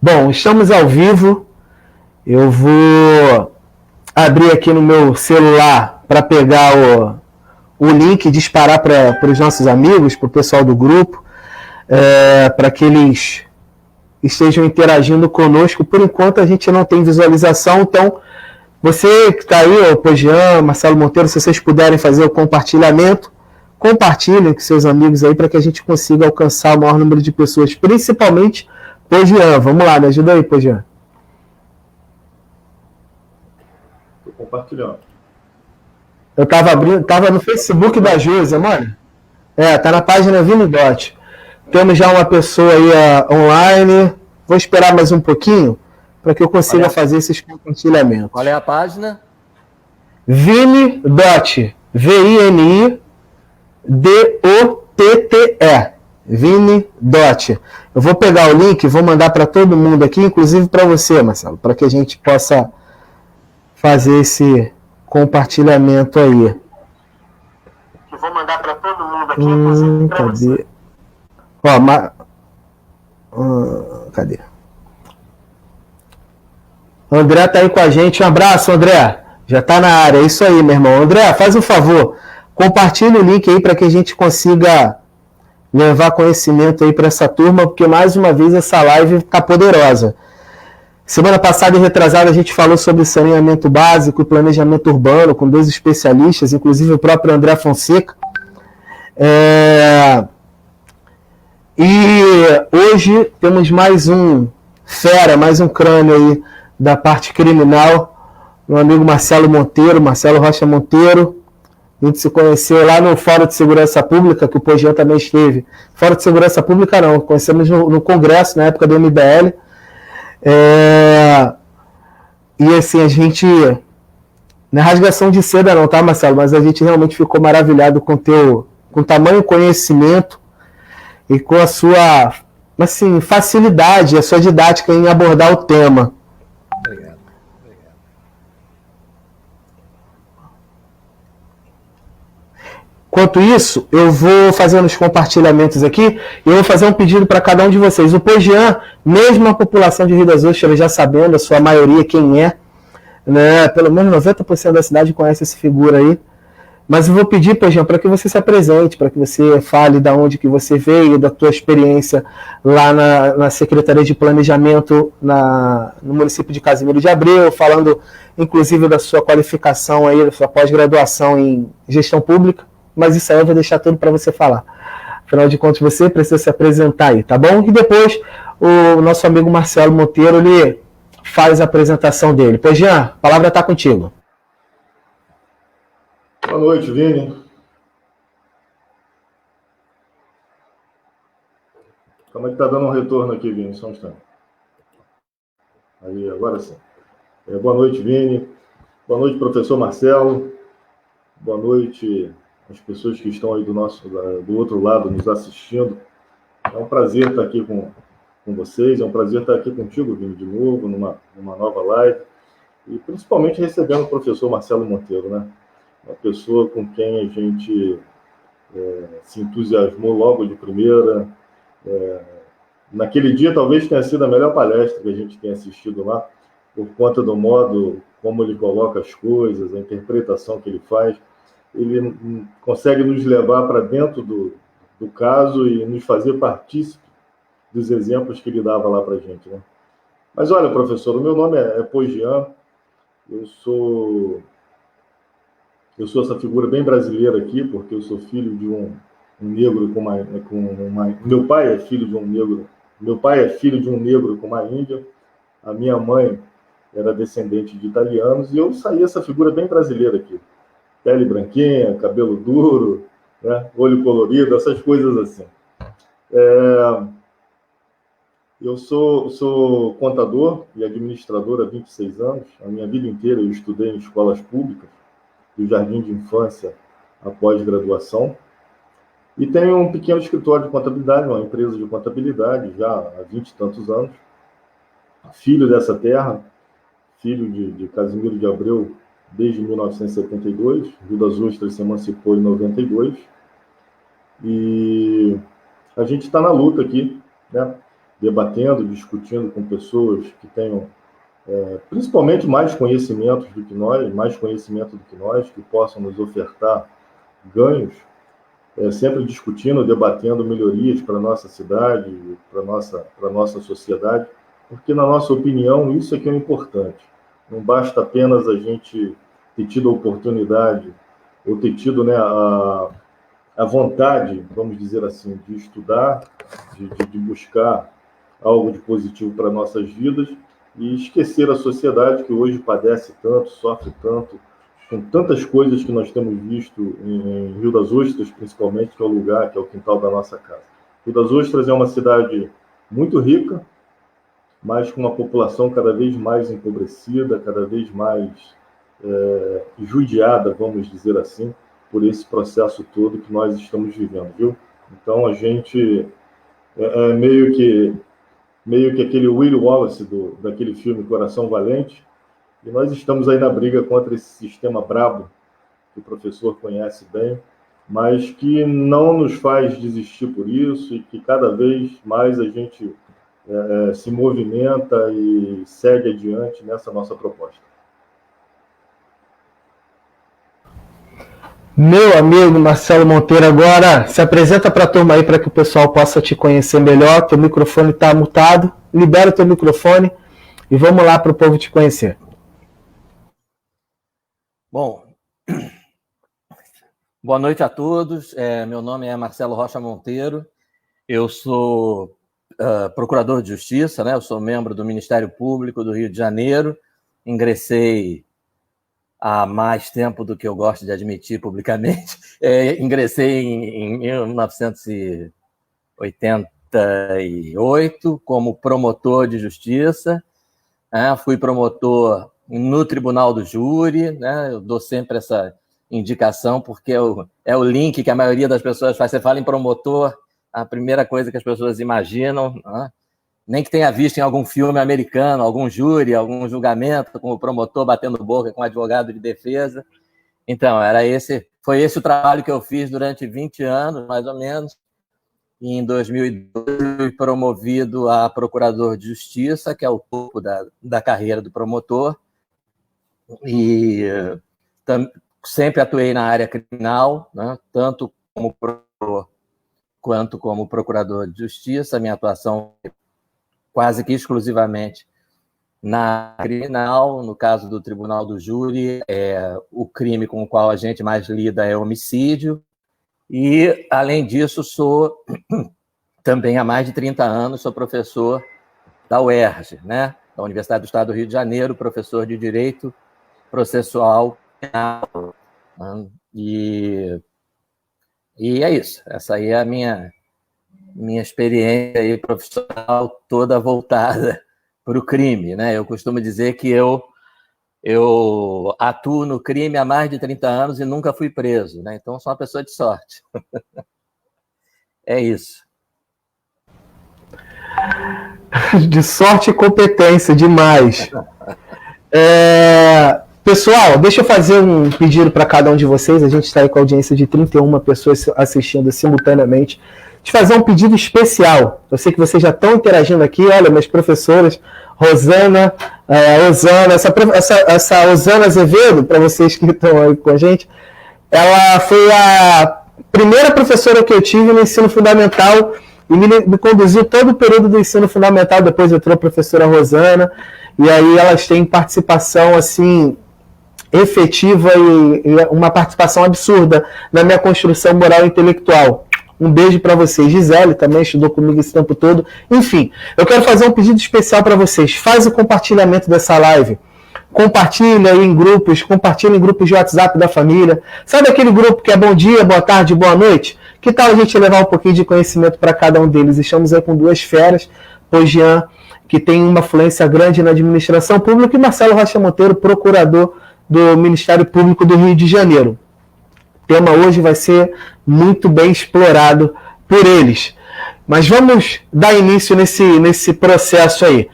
Bom, estamos ao vivo. Eu vou abrir aqui no meu celular para pegar o link e disparar para os nossos amigos, para o pessoal do grupo, para que eles estejam interagindo conosco. Por enquanto a gente não tem visualização, então você que está aí, o Pogian, Marcelo Monteiro, se vocês puderem fazer o compartilhamento, compartilhem com seus amigos aí para que a gente consiga alcançar o maior número de pessoas, principalmente Pogian. Vamos lá, me ajuda aí, Pogian. Estou compartilhando. Eu tava no Facebook da Júlia, mano. Tá na página Vinidot. Temos já uma pessoa aí online. Vou esperar mais um pouquinho para que eu consiga fazer esses compartilhamentos. Qual é a página? Vinidot. Vinidotте. Vinidot. Eu vou pegar o link e vou mandar para todo mundo aqui, inclusive para você, Marcelo, para que a gente possa fazer esse compartilhamento aí. Eu vou mandar para todo mundo aqui, inclusive para você. Cadê? O André tá aí com a gente. Um abraço, André. Já tá na área. É isso aí, meu irmão. André, faz um favor. Compartilha o link aí para que a gente consiga levar conhecimento aí para essa turma, porque mais uma vez essa live está poderosa. Semana passada e retrasada a gente falou sobre saneamento básico e planejamento urbano com 2 especialistas, inclusive o próprio André Fonseca. E hoje temos mais um fera, mais um crânio aí da parte criminal, meu amigo Marcelo Monteiro, Marcelo Rocha Monteiro. A gente se conheceu lá no Fórum de Segurança Pública, que o Pogian também esteve. Fórum de Segurança Pública não, conhecemos no Congresso, na época do MBL. E assim, a gente... Não é rasgação de seda não, tá, Marcelo? Mas a gente realmente ficou maravilhado com o tamanho conhecimento e com a sua, assim, facilidade, a sua didática em abordar o tema. Obrigado. Enquanto isso, eu vou fazendo os compartilhamentos aqui e eu vou fazer um pedido para cada um de vocês. O Pogian, mesmo a população de Rio das Ostras já sabendo, a sua maioria quem é, né? Pelo menos 90% da cidade conhece essa figura aí. Mas eu vou pedir, Pogian, para que você se apresente, para que você fale de onde que você veio, da tua experiência lá na Secretaria de Planejamento no município de Casimiro de Abreu, falando inclusive da sua qualificação aí, da sua pós-graduação em gestão pública. Mas isso aí eu vou deixar tudo para você falar. Afinal de contas, você precisa se apresentar aí, tá bom? E depois o nosso amigo Marcelo Monteiro, ele faz a apresentação dele. Pogian, a palavra está contigo. Boa noite, Vini. Como é que tá dando um retorno aqui, Vini? Só um instante. Aí, agora sim. Boa noite, Vini. Boa noite, professor Marcelo. Boa noite as pessoas que estão aí do outro lado nos assistindo. É um prazer estar aqui com vocês, é um prazer estar aqui contigo, Vini, de novo, numa nova live, e principalmente recebendo o professor Marcelo Monteiro, né? Uma pessoa com quem a gente se entusiasmou logo de primeira. Naquele dia talvez tenha sido a melhor palestra que a gente tenha assistido lá, por conta do modo como ele coloca as coisas, a interpretação que ele faz. Ele consegue nos levar para dentro do caso e nos fazer partícipe dos exemplos que ele dava lá para a gente, né? Mas olha, professor, o meu nome é Pogian, eu sou essa figura bem brasileira aqui, porque eu sou filho de um negro meu pai é filho de um negro com uma índia, a minha mãe era descendente de italianos, e eu saí essa figura bem brasileira aqui. Pele branquinha, cabelo duro, né? Olho colorido, essas coisas assim. Eu sou contador e administrador há 26 anos. A minha vida inteira eu estudei em escolas públicas, do jardim de infância à pós-graduação. E tenho um pequeno escritório de contabilidade, uma empresa de contabilidade, já há 20 e tantos anos. Filho dessa terra, filho de Casimiro de Abreu, desde 1972, Rio das Ostras se emancipou em 92, e a gente está na luta aqui, né? debatendo, discutindo com pessoas que tenham principalmente mais conhecimento do que nós, que possam nos ofertar ganhos, sempre discutindo, debatendo melhorias para a nossa cidade, para a nossa sociedade, porque, na nossa opinião, isso é que é importante. Não basta apenas a gente ter tido a oportunidade, ou ter tido, né, a vontade, vamos dizer assim, de estudar, de buscar algo de positivo para nossas vidas, e esquecer a sociedade que hoje padece tanto, sofre tanto, com tantas coisas que nós temos visto em Rio das Ostras, principalmente, que é o lugar, que é o quintal da nossa casa. Rio das Ostras é uma cidade muito rica, mas com uma população cada vez mais empobrecida, cada vez mais judiada, vamos dizer assim, por esse processo todo que nós estamos vivendo, viu? Então, a gente meio que aquele Willie Wallace daquele filme Coração Valente, e nós estamos aí na briga contra esse sistema brabo, que o professor conhece bem, mas que não nos faz desistir por isso, e que cada vez mais a gente se movimenta e segue adiante nessa nossa proposta. Meu amigo Marcelo Monteiro, agora se apresenta para a turma aí para que o pessoal possa te conhecer melhor. Teu microfone está mutado, libera o teu microfone e vamos lá para o povo te conhecer. Bom, boa noite a todos. Meu nome é Marcelo Rocha Monteiro, eu sou procurador de justiça, né? Eu sou membro do Ministério Público do Rio de Janeiro, ingressei há mais tempo do que eu gosto de admitir publicamente. Ingressei em 1988 como promotor de justiça. Fui promotor no Tribunal do Júri, né? Eu dou sempre essa indicação porque é o link que a maioria das pessoas faz. Você fala em promotor, a primeira coisa que as pessoas imaginam, né? Nem que tenha visto em algum filme americano, algum júri, algum julgamento, com o promotor batendo boca com o advogado de defesa. Então, foi esse o trabalho que eu fiz durante 20 anos, mais ou menos. E em 2012, fui promovido a procurador de justiça, que é o topo da carreira do promotor. E sempre atuei na área criminal, né? Tanto como promotor quanto como procurador de justiça. A minha atuação quase que exclusivamente na criminal. No caso do Tribunal do Júri, o crime com o qual a gente mais lida é homicídio. E, além disso, sou também há mais de 30 anos, sou professor da UERJ, né? Da Universidade do Estado do Rio de Janeiro, professor de Direito Processual Penal. E é isso. Essa aí é a minha experiência aí profissional toda voltada para o crime, né? Eu costumo dizer que eu atuo no crime há mais de 30 anos e nunca fui preso, né? Então, sou uma pessoa de sorte. É isso. De sorte e competência, demais. Pessoal, deixa eu fazer um pedido para cada um de vocês. A gente está aí com a audiência de 31 pessoas assistindo simultaneamente. De fazer um pedido especial. Eu sei que vocês já estão interagindo aqui. Olha, minhas professoras, Rosana, Osana, essa Osana Azevedo, para vocês que estão aí com a gente, ela foi a primeira professora que eu tive no ensino fundamental e me conduziu todo o período do ensino fundamental. Depois entrou a professora Rosana, e aí elas têm participação assim efetiva e uma participação absurda na minha construção moral e intelectual. Um beijo para vocês. Grupos também estudou comigo esse tempo todo. Enfim, eu quero fazer um pedido especial para vocês. Faz o compartilhamento dessa live. Compartilha aí em grupos, compartilha em grupos de WhatsApp da família. Sabe aquele grupo que é bom dia, boa tarde, boa noite? Que tal a gente levar um pouquinho de conhecimento para cada um deles? Estamos aí com duas feras, Pogian, que tem uma fluência grande na administração pública, e Marcelo Rocha Monteiro, procurador do Ministério Público do Rio de Janeiro. O tema hoje vai ser muito bem explorado por eles. Mas vamos dar início nesse processo aí.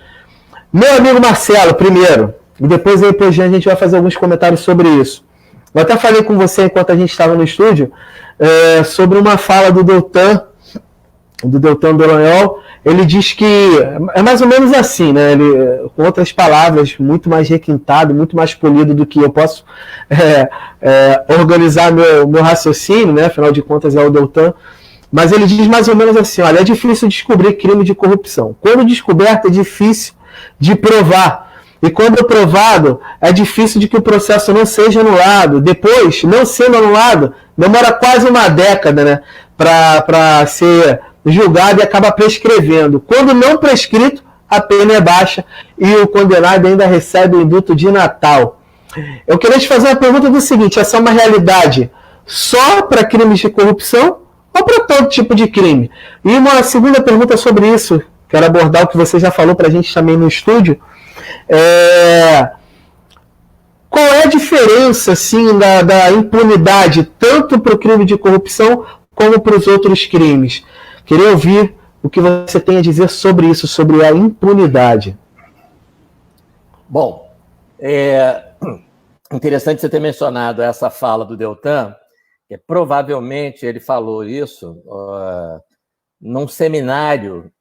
Meu amigo Marcelo, primeiro, e depois aí a gente vai fazer alguns comentários sobre isso. Eu até falei com você enquanto a gente estava no estúdio sobre uma fala do Deltan do Deltan Dallagnol, ele diz que é mais ou menos assim, né? Ele, com outras palavras, muito mais requintado, muito mais polido do que eu posso organizar meu raciocínio, né? Afinal de contas é o Deltan. Mas ele diz mais ou menos assim: olha, é difícil descobrir crime de corrupção. Quando descoberto, é difícil de provar. E quando provado, é difícil de que o processo não seja anulado. Depois, não sendo anulado, demora quase uma década, né, para ser julgado e acaba prescrevendo. Quando não prescrito, a pena é baixa e o condenado ainda recebe o indulto de Natal. Eu queria te fazer uma pergunta do seguinte: essa é uma realidade só para crimes de corrupção ou para todo tipo de crime? E uma segunda pergunta sobre isso, quero abordar o que você já falou para a gente também no estúdio. Qual é a diferença assim, da impunidade tanto para o crime de corrupção como para os outros crimes? Queria ouvir o que você tem a dizer sobre isso, sobre a impunidade. Bom, interessante você ter mencionado essa fala do Deltan, que provavelmente ele falou isso num seminário,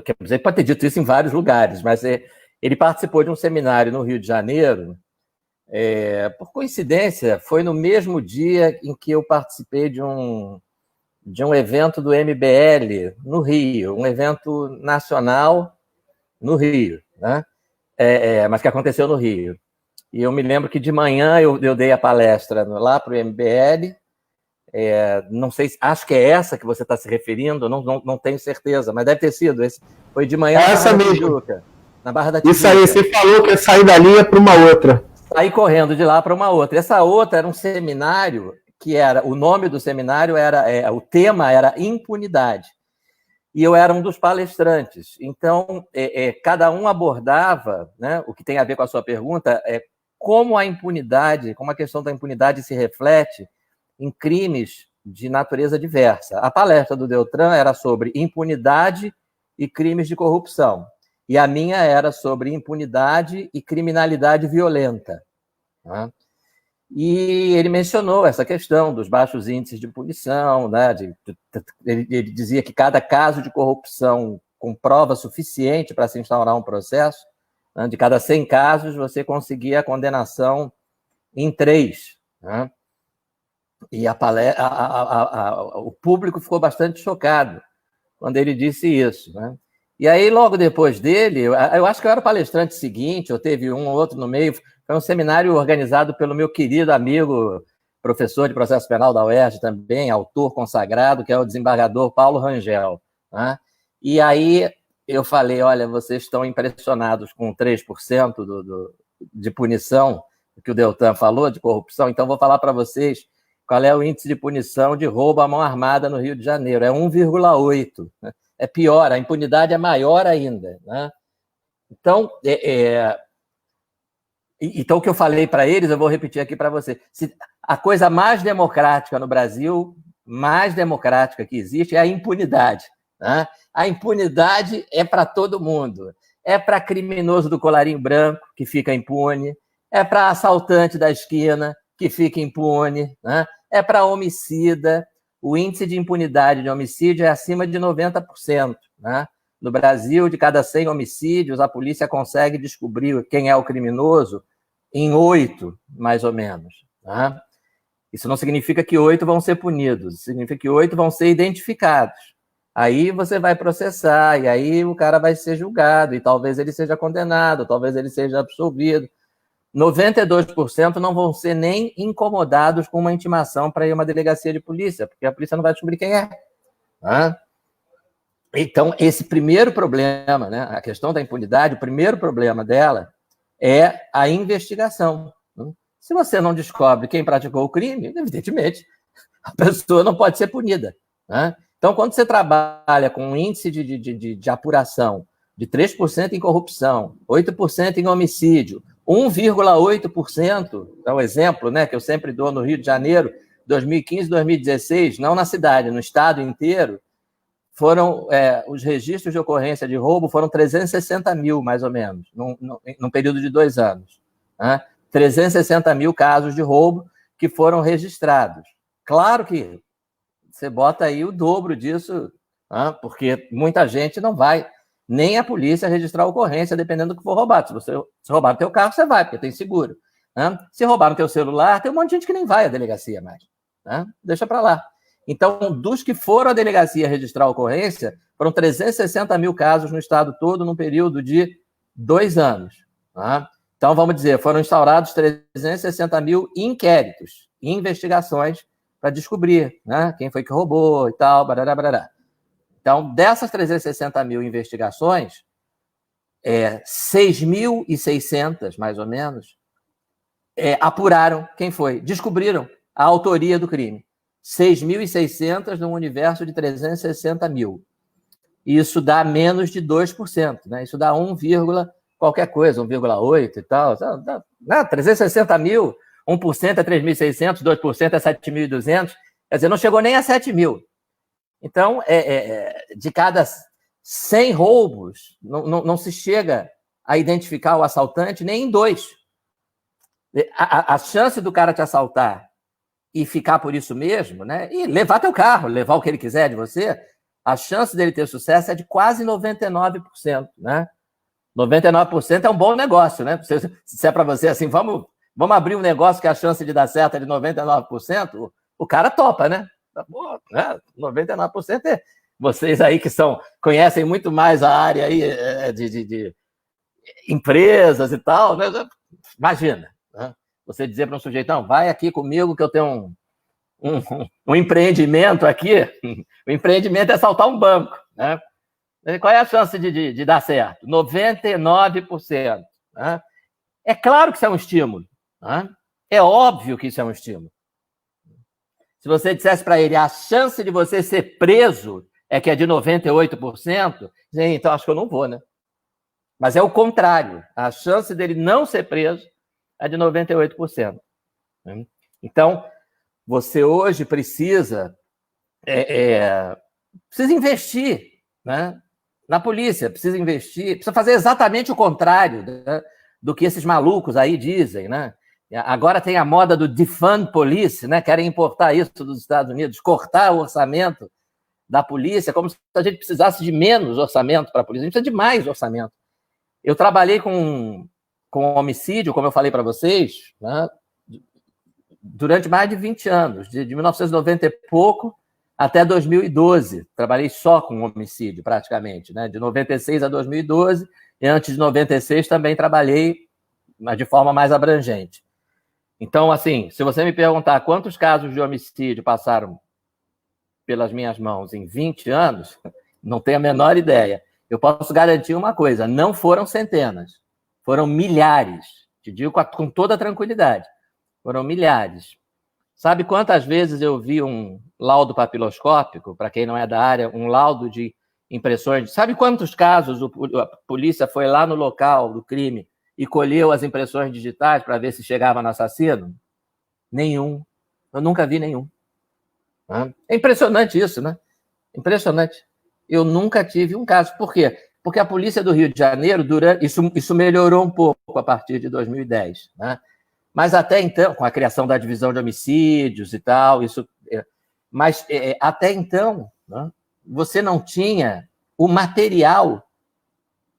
quer dizer, ele pode ter dito isso em vários lugares, mas ele participou de um seminário no Rio de Janeiro. Por coincidência, foi no mesmo dia em que eu participei de um evento do MBL no Rio, um evento nacional no Rio, né? Mas que aconteceu no Rio. E eu me lembro que de manhã eu dei a palestra lá para o MBL. Não sei, acho que é essa que você está se referindo, não tenho certeza, mas deve ter sido. Foi de manhã essa mesmo. Na Barra da Tijuca. Isso aí, você falou que ia sair dali para uma outra. Saí correndo de lá para uma outra. Essa outra era um seminário que o nome do seminário o tema era impunidade. E eu era um dos palestrantes. Então, cada um abordava, né, o que tem a ver com a sua pergunta, como a questão da impunidade se reflete em crimes de natureza diversa. A palestra do Deltan era sobre impunidade e crimes de corrupção. E a minha era sobre impunidade e criminalidade violenta. Né? E ele mencionou essa questão dos baixos índices de punição, né? Ele dizia que cada caso de corrupção com prova suficiente para se instaurar um processo, né? De cada 100 casos, você conseguia a condenação em 3. Né? E o público ficou bastante chocado quando ele disse isso. Né? E aí, logo depois dele, eu acho que eu era o palestrante seguinte, ou teve um ou outro no meio, foi um seminário organizado pelo meu querido amigo, professor de processo penal da UERJ também, autor consagrado, que é o desembargador Paulo Rangel. Né? E aí eu falei, olha, vocês estão impressionados com 3% de punição, que o Deltan falou, de corrupção, então vou falar para vocês qual é o índice de punição de roubo à mão armada no Rio de Janeiro. É 1,8%. Né? É pior, a impunidade é maior ainda. Né? Então, então, o que eu falei para eles, eu vou repetir aqui para você. A coisa mais democrática no Brasil, mais democrática que existe, é a impunidade. Né? A impunidade é para todo mundo. É para criminoso do colarinho branco, que fica impune. É para assaltante da esquina, que fica impune. Né? É para homicida. O índice de impunidade de homicídio é acima de 90%. Né? No Brasil, de cada 100 homicídios, a polícia consegue descobrir quem é o criminoso em 8, mais ou menos. Né? Isso não significa que 8 vão ser punidos, significa que 8 vão ser identificados. Aí você vai processar, e aí o cara vai ser julgado, e talvez ele seja condenado, talvez ele seja absolvido. 92% não vão ser nem incomodados com uma intimação para ir a uma delegacia de polícia, porque a polícia não vai descobrir quem é. Né? Então, esse primeiro problema, né, a questão da impunidade, o primeiro problema dela é a investigação. Se você não descobre quem praticou o crime, evidentemente, a pessoa não pode ser punida. Né? Então, quando você trabalha com um índice de apuração de 3% em corrupção, 8% em homicídio, 1,8%, é o exemplo, né, que eu sempre dou no Rio de Janeiro, 2015, 2016, não na cidade, no estado inteiro, foram os registros de ocorrência de roubo foram 360 mil, mais ou menos, num período de 2 anos. Né? 360 mil casos de roubo que foram registrados. Claro que você bota aí o dobro disso porque muita gente não vai, nem a polícia, registrar a ocorrência, dependendo do que for roubado. Se roubar o teu carro, você vai, porque tem seguro. Se roubar o teu celular, tem um monte de gente que nem vai à delegacia mais. Deixa para lá. Então, dos que foram à delegacia registrar a ocorrência, foram 360 mil casos no estado todo, num período de 2 anos. Então, vamos dizer, foram instaurados 360 mil inquéritos, investigações para descobrir quem foi que roubou e tal, barará, barará. Então, dessas 360 mil investigações, 6.600, mais ou menos, apuraram quem foi, descobriram a autoria do crime. 6.600 num universo de 360 mil. Isso dá menos de 2%, né? Isso dá 1, qualquer coisa, 1,8 e tal. 360 mil, 1% é 3.600, 2% é 7.200. Quer dizer, não chegou nem a 7 mil. Então, de cada 100 roubos, não se chega a identificar o assaltante nem em 2. A chance do cara te assaltar e ficar por isso mesmo, né? E levar teu carro, levar o que ele quiser de você, a chance dele ter sucesso é de quase 99%, né? 99% é um bom negócio, né? Se é para você assim, vamos abrir um negócio que a chance de dar certo é de 99%, o cara topa, né? Pô, né? 99% é vocês aí que conhecem muito mais a área aí de empresas e tal, né? Imagina, né? Você dizer para um sujeito, não, vai aqui comigo que eu tenho um empreendimento aqui. O empreendimento é assaltar um banco, né? Qual é a chance de dar certo? 99%. Né? É claro que isso é um estímulo. Né? É óbvio que isso é um estímulo. Se você dissesse para ele, a chance de você ser preso é que é de 98%, então acho que eu não vou, né? Mas é o contrário. A chance dele não ser preso é de 98%. Então, você hoje precisa investir, né, na polícia, precisa investir, precisa fazer exatamente o contrário, né, do que esses malucos aí dizem, né? Agora tem a moda do defund police, né? Querem importar isso dos Estados Unidos, cortar o orçamento da polícia, como se a gente precisasse de menos orçamento para a polícia. A gente precisa de mais orçamento. Eu trabalhei com homicídio, como eu falei para vocês, né, durante mais de 20 anos, de 1990 e pouco até 2012. Trabalhei só com homicídio, praticamente, né, de 96 a 2012, e antes de 96 também trabalhei, mas de forma mais abrangente. Então, assim, se você me perguntar quantos casos de homicídio passaram pelas minhas mãos em 20 anos, não tenho a menor ideia. Eu posso garantir uma coisa, não foram centenas, foram milhares, te digo com toda a tranquilidade, foram milhares. Sabe quantas vezes eu vi um laudo papiloscópico, para quem não é da área, um laudo de impressões? Sabe quantos casos a polícia foi lá no local do crime e colheu as impressões digitais para ver se chegava no assassino? Nenhum. Eu nunca vi nenhum. É impressionante isso, né? Impressionante. Eu nunca tive um caso. Por quê? Porque a polícia do Rio de Janeiro, isso melhorou um pouco a partir de 2010, né? Mas até então, com a criação da divisão de homicídios e tal, mas até então, né, você não tinha o material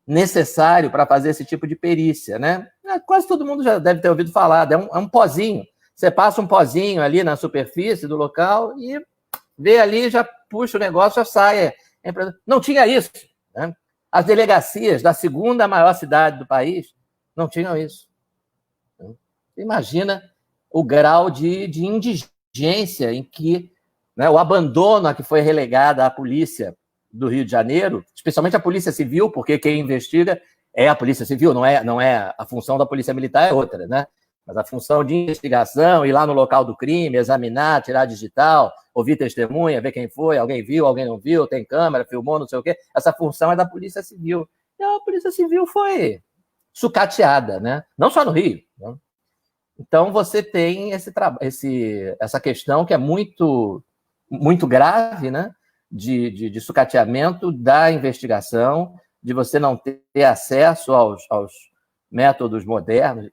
necessário para fazer esse tipo de perícia, né? Quase todo mundo já deve ter ouvido falar, é um pozinho. Você passa um pozinho ali na superfície do local e vê ali, já puxa o negócio, já sai. Não tinha isso, né? As delegacias da segunda maior cidade do país não tinham isso. Imagina o grau de indigência em que, né, o abandono a que foi relegada a polícia do Rio de Janeiro, especialmente a Polícia Civil, porque quem investiga é a Polícia Civil, não é a função da Polícia Militar é outra, né? Mas a função de investigação, ir lá no local do crime, examinar, tirar digital, ouvir testemunha, ver quem foi, alguém viu, alguém não viu, tem câmera, filmou, não sei o quê. Essa função é da Polícia Civil. E a Polícia Civil foi sucateada, né? Não só no Rio, né? Então, você tem essa questão que é muito, muito grave, né? De sucateamento da investigação, de você não ter acesso aos métodos modernos.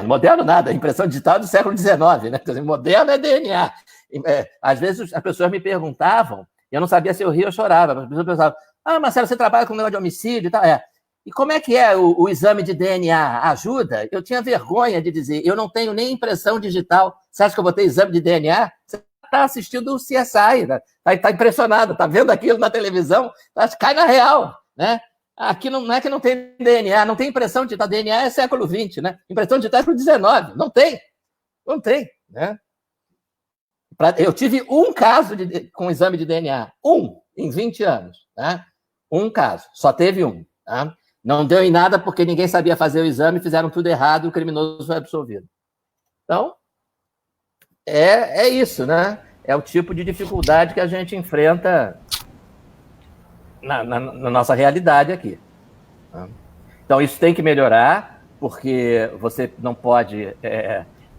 Moderno nada, impressão digital do século XIX, né? Quer dizer, moderno é DNA. Às vezes as pessoas me perguntavam, Eu não sabia se eu ria ou chorava. As pessoas pensavam, Marcelo, você trabalha com um negócio de homicídio e tal. E como é que é o exame de DNA? Ajuda? Eu tinha vergonha de dizer, eu não tenho nem impressão digital. Você acha que eu vou ter exame de DNA? Você está assistindo o CSI, né? Tá impressionado, tá vendo aquilo na televisão, cai na real, né? Aqui não é que não tem DNA, não tem impressão digital. DNA é século XX, né? Impressão digital é século XIX. Não tem, né? Eu tive um caso com exame de DNA, em 20 anos, né? Um caso, só teve um, tá? Não deu em nada porque ninguém sabia fazer o exame, fizeram tudo errado e o criminoso foi absolvido. Então, é isso, né? É o tipo de dificuldade que a gente enfrenta na nossa realidade aqui. Então, isso tem que melhorar, porque você não pode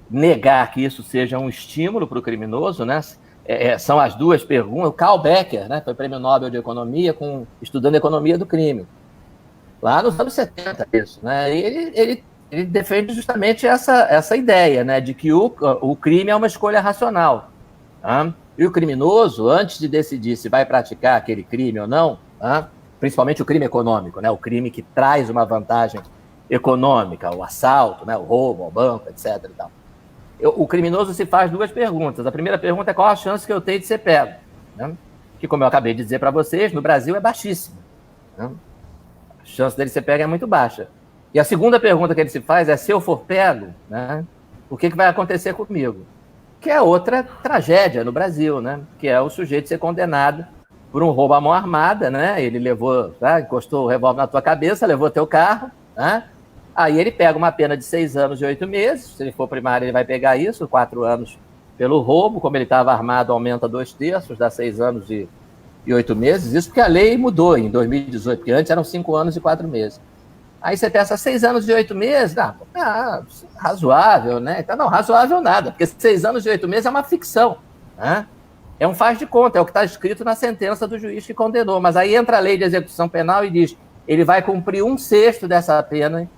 negar que isso seja um estímulo para o criminoso, né? São as duas perguntas. O Carl Becker, né, foi prêmio Nobel de Economia estudando economia do crime. Lá nos anos 70, isso, né? E ele defende justamente essa ideia, né, de que o crime é uma escolha racional. Tá? E o criminoso, antes de decidir se vai praticar aquele crime ou não, tá? Principalmente o crime econômico, né, o crime que traz uma vantagem econômica, o assalto, né, o roubo ao banco, etc. E tal. O criminoso se faz duas perguntas. A primeira pergunta é qual a chance que eu tenho de ser pego? Né? Que, como eu acabei de dizer para vocês, no Brasil é baixíssima. Né? A chance dele ser pego é muito baixa. E a segunda pergunta que ele se faz é, se eu for pego, né, o que vai acontecer comigo? Que é outra tragédia no Brasil, né? Que é o sujeito ser condenado por um roubo à mão armada, né? Ele levou, tá? Encostou o revólver na tua cabeça, levou teu carro, né? Aí ele pega uma pena de 6 anos e 8 meses, se ele for primário ele vai pegar isso, 4 anos pelo roubo, como ele estava armado aumenta 2/3, dá 6 anos e 8 meses, isso porque a lei mudou em 2018, porque antes eram 5 anos e 4 meses. Aí você pensa, 6 anos e 8 meses, razoável, né? Então, não, razoável nada, porque 6 anos e 8 meses é uma ficção, né? É um faz de conta, é o que está escrito na sentença do juiz que condenou, mas aí entra a lei de execução penal e diz, ele vai cumprir 1/6 dessa pena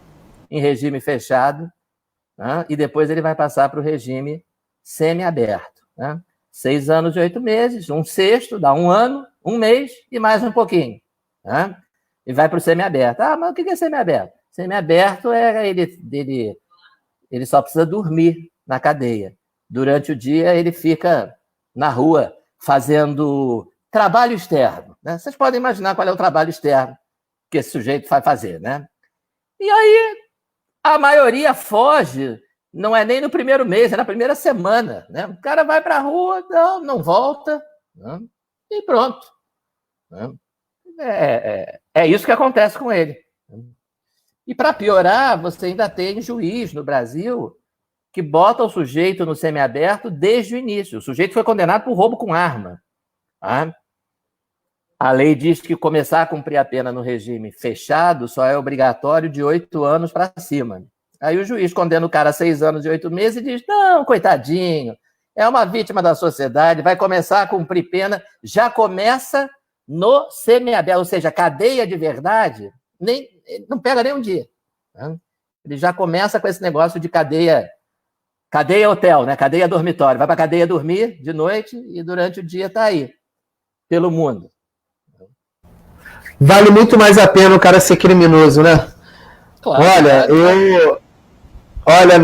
em regime fechado, né? E depois ele vai passar para o regime semiaberto, né? 6 anos e 8 meses, 1/6, dá 1 ano, 1 mês e mais um pouquinho, né? E vai para o semiaberto. Mas o que é semiaberto? Semiaberto é ele só precisa dormir na cadeia. Durante o dia ele fica na rua fazendo trabalho externo, né? Vocês podem imaginar qual é o trabalho externo que esse sujeito vai fazer, né? E aí a maioria foge, não é nem no primeiro mês, é na primeira semana, né? O cara vai para a rua, não volta, né? E pronto, né? É isso que acontece com ele. E para piorar, você ainda tem juiz no Brasil que bota o sujeito no semiaberto desde o início. O sujeito foi condenado por roubo com arma. Tá? A lei diz que começar a cumprir a pena no regime fechado só é obrigatório de 8 anos para cima. Aí o juiz condena o cara a 6 anos e 8 meses e diz, não, coitadinho, é uma vítima da sociedade, vai começar a cumprir pena, já começa no semiaberto, ou seja, cadeia de verdade, não pega nem um dia. Né? Ele já começa com esse negócio de cadeia hotel, né? Cadeia dormitório. Vai para a cadeia dormir de noite e durante o dia está aí, pelo mundo. Vale muito mais a pena o cara ser criminoso, né? Claro, olha,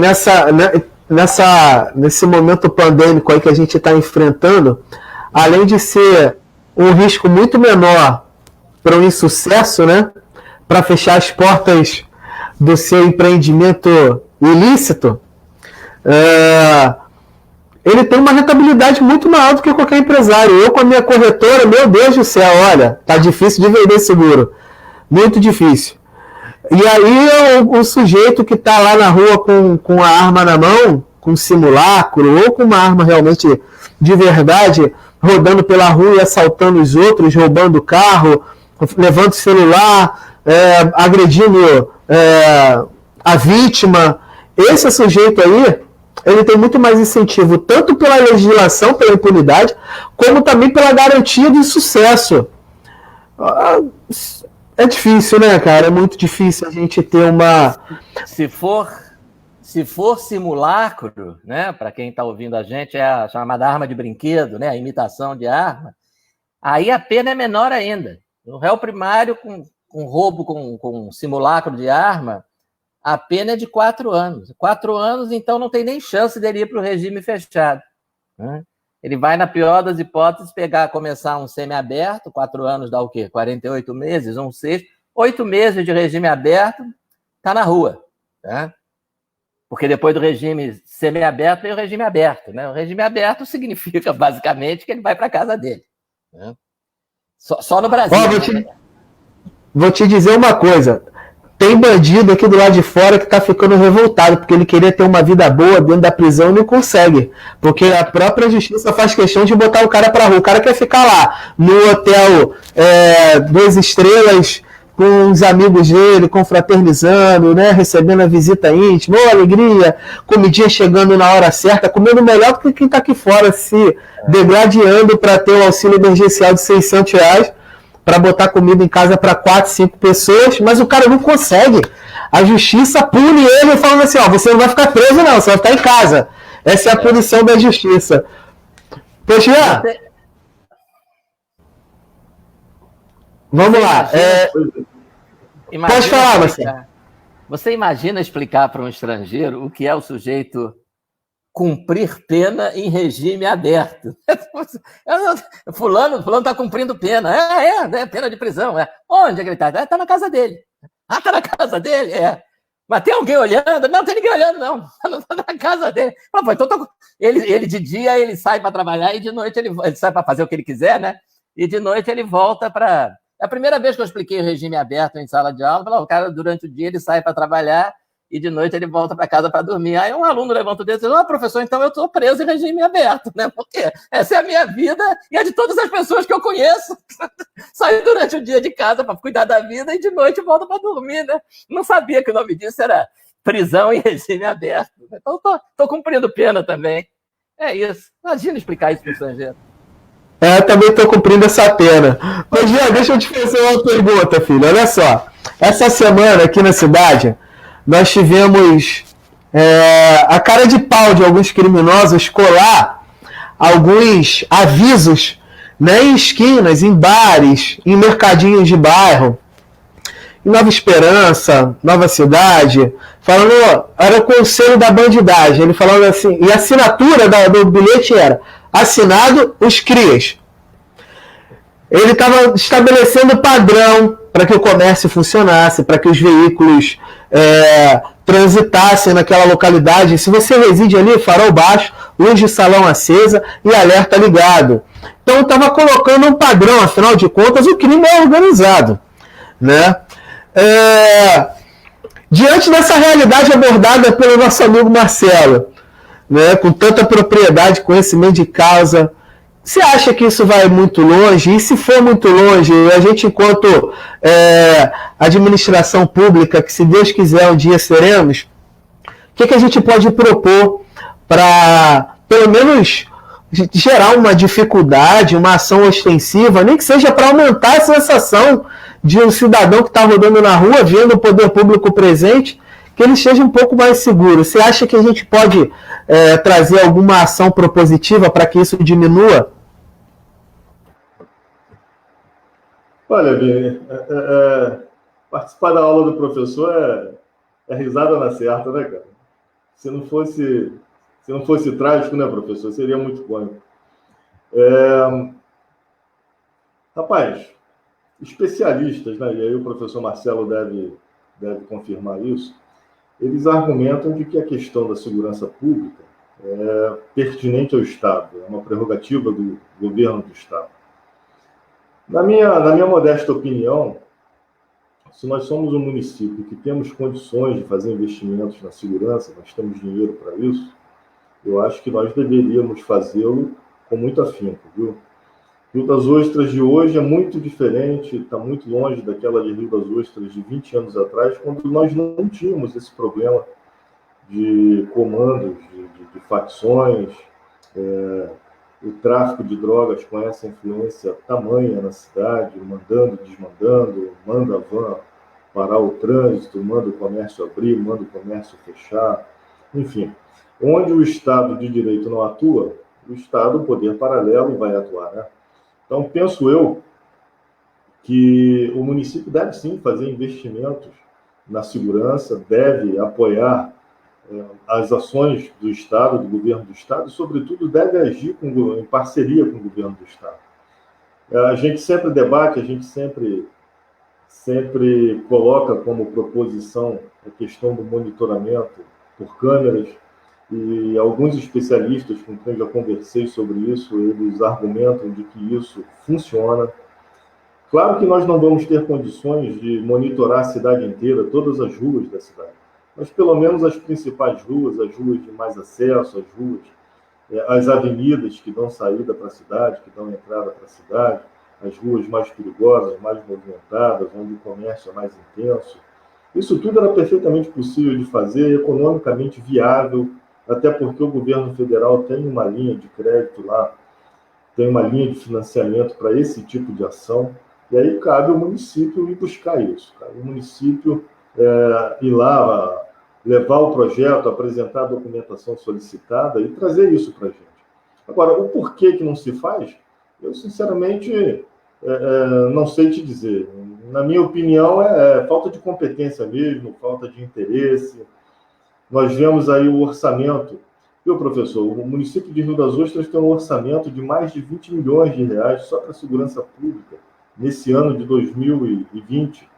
nesse momento pandêmico aí que a gente está enfrentando, além de ser um risco muito menor para um insucesso, né? Para fechar as portas do seu empreendimento ilícito, ele tem uma rentabilidade muito maior do que qualquer empresário. Eu, com a minha corretora, meu Deus do céu, olha, tá difícil de vender seguro. Muito difícil. E aí o sujeito que está lá na rua com a arma na mão, com simulacro, ou com uma arma realmente de verdade, rodando pela rua e assaltando os outros, roubando o carro, levando o celular, agredindo a vítima. Esse sujeito aí, ele tem muito mais incentivo, tanto pela legislação, pela impunidade, como também pela garantia de sucesso. É difícil, né, cara? É muito difícil a gente ter uma... Se for simulacro, né, para quem está ouvindo a gente, é a chamada arma de brinquedo, né, a imitação de arma, aí a pena é menor ainda. No réu primário, com roubo, com simulacro de arma, a pena é de 4 anos. 4 anos, então, não tem nem chance dele ir para o regime fechado, né? Ele vai, na pior das hipóteses, começar um semiaberto, 4 anos dá o quê? 48 meses, 1/6, 8 meses de regime aberto, está na rua, né? Porque depois do regime semiaberto vem o regime aberto, né? O regime aberto significa, basicamente, que ele vai para casa dele, né? Só no Brasil. Vou te dizer uma coisa. Tem bandido aqui do lado de fora que tá ficando revoltado, porque ele queria ter uma vida boa dentro da prisão e não consegue. Porque a própria justiça faz questão de botar o cara pra rua. O cara quer ficar lá, no hotel 2 estrelas, com os amigos dele, confraternizando, né, recebendo a visita íntima, alegria, comidinha chegando na hora certa, comendo melhor do que quem tá aqui fora, se degladiando para ter o auxílio emergencial de R$600, para botar comida em casa para 4, 5 pessoas, mas o cara não consegue. A justiça pune ele falando assim, ó, você não vai ficar preso não, você vai ficar em casa. Essa é a punição da justiça. Poxa, vamos lá. Pode falar, Marcelo. Você imagina explicar para um estrangeiro o que é o sujeito cumprir pena em regime aberto? Fulano está cumprindo pena. É pena de prisão. Onde é que ele está? Está na casa dele. Está na casa dele? Mas tem alguém olhando? Não tem ninguém olhando, não. Está na casa dele. Então, ele de dia ele sai para trabalhar e de noite ele sai para fazer o que ele quiser, né? E de noite ele volta para... É a primeira vez que eu expliquei o regime aberto em sala de aula, o cara durante o dia ele sai para trabalhar e de noite ele volta para casa para dormir. Aí um aluno levanta o dedo e diz, professor, então eu estou preso em regime aberto, né? Porque essa é a minha vida e a de todas as pessoas que eu conheço. Saio durante o dia de casa para cuidar da vida e de noite volta para dormir, né? Não sabia que o nome disso era prisão em regime aberto. Então estou cumprindo pena também. É isso. Imagina explicar isso para o estrangeiro. Eu também estou cumprindo essa pena. Mas, Jean, deixa eu te fazer uma pergunta, filho. Olha só. Essa semana aqui na cidade, nós tivemos a cara de pau de alguns criminosos colar alguns avisos, né, em esquinas, em bares, em mercadinhos de bairro, em Nova Esperança, Nova Cidade, falando, era o conselho da bandidagem. Ele falando assim, e a assinatura do bilhete era assinado os crias. Ele estava estabelecendo padrão para que o comércio funcionasse, para que os veículos transitassem naquela localidade. Se você reside ali, farol baixo, luz de salão acesa e alerta ligado. Então estava colocando um padrão, afinal de contas o crime é organizado, né? Diante dessa realidade abordada pelo nosso amigo Marcelo, né, com tanta propriedade, conhecimento de causa, você acha que isso vai muito longe? E se for muito longe, a gente, enquanto administração pública, que se Deus quiser um dia seremos, o que a gente pode propor para, pelo menos, gerar uma dificuldade, uma ação ostensiva, nem que seja para aumentar a sensação de um cidadão que está rodando na rua, vendo o poder público presente, que ele esteja um pouco mais seguro. Você acha que a gente pode trazer alguma ação propositiva para que isso diminua? Olha, Vini, participar da aula do professor é risada na certa, né, cara? Se não fosse trágico, né, professor? Seria muito cômico. Rapaz, especialistas, né, e aí o professor Marcelo deve confirmar isso, eles argumentam de que a questão da segurança pública é pertinente ao Estado, é uma prerrogativa do governo do Estado. Na minha modesta opinião, se nós somos um município que temos condições de fazer investimentos na segurança, nós temos dinheiro para isso, eu acho que nós deveríamos fazê-lo com muito afinco, viu? Rio das Ostras de hoje é muito diferente, está muito longe daquela de Rio das Ostras de 20 anos atrás, quando nós não tínhamos esse problema de comandos, de facções, o tráfico de drogas com essa influência tamanha na cidade, mandando, desmandando, manda a van parar o trânsito, manda o comércio abrir, manda o comércio fechar, enfim. Onde o Estado de Direito não atua, o Estado, o poder paralelo, vai atuar, né? Então, penso eu que o município deve sim fazer investimentos na segurança, deve apoiar as ações do Estado, do governo do Estado, e, sobretudo, deve agir em parceria com o governo do Estado. A gente sempre debate, a gente sempre coloca como proposição a questão do monitoramento por câmeras, e alguns especialistas com quem já conversei sobre isso, eles argumentam de que isso funciona. Claro que nós não vamos ter condições de monitorar a cidade inteira, todas as ruas da cidade, mas pelo menos as principais ruas, as ruas de mais acesso, as avenidas que dão saída para a cidade, que dão entrada para a cidade, as ruas mais perigosas, mais movimentadas, onde o comércio é mais intenso. Isso tudo era perfeitamente possível de fazer, economicamente viável, até porque o governo federal tem uma linha de crédito lá, tem uma linha de financiamento para esse tipo de ação, e aí cabe ao município ir buscar isso. Cabe ao município ir lá, levar o projeto, apresentar a documentação solicitada e trazer isso para a gente. Agora, o porquê que não se faz, eu sinceramente não sei te dizer. Na minha opinião, é falta de competência mesmo, falta de interesse. Nós vemos aí o orçamento. Viu, professor? O município de Rio das Ostras tem um orçamento de mais de 20 milhões de reais só para a segurança pública nesse ano de 2020.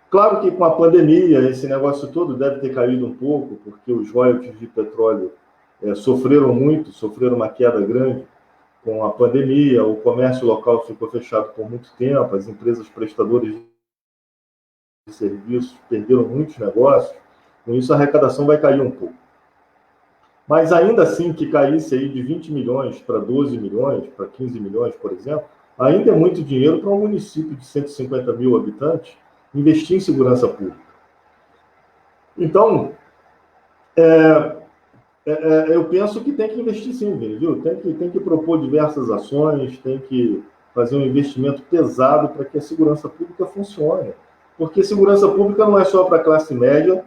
Claro que com a pandemia, esse negócio todo deve ter caído um pouco, porque os royalties de petróleo sofreram muito, sofreram uma queda grande com a pandemia, o comércio local ficou fechado por muito tempo, as empresas prestadoras de serviços perderam muitos negócios, com isso a arrecadação vai cair um pouco. Mas ainda assim, que caísse aí de 20 milhões para 12 milhões, para 15 milhões, por exemplo, ainda é muito dinheiro para um município de 150 mil habitantes investir em segurança pública. Então, eu penso que tem que investir sim, viu? Tem que propor diversas ações, tem que fazer um investimento pesado para que a segurança pública funcione. Porque segurança pública não é só para a classe média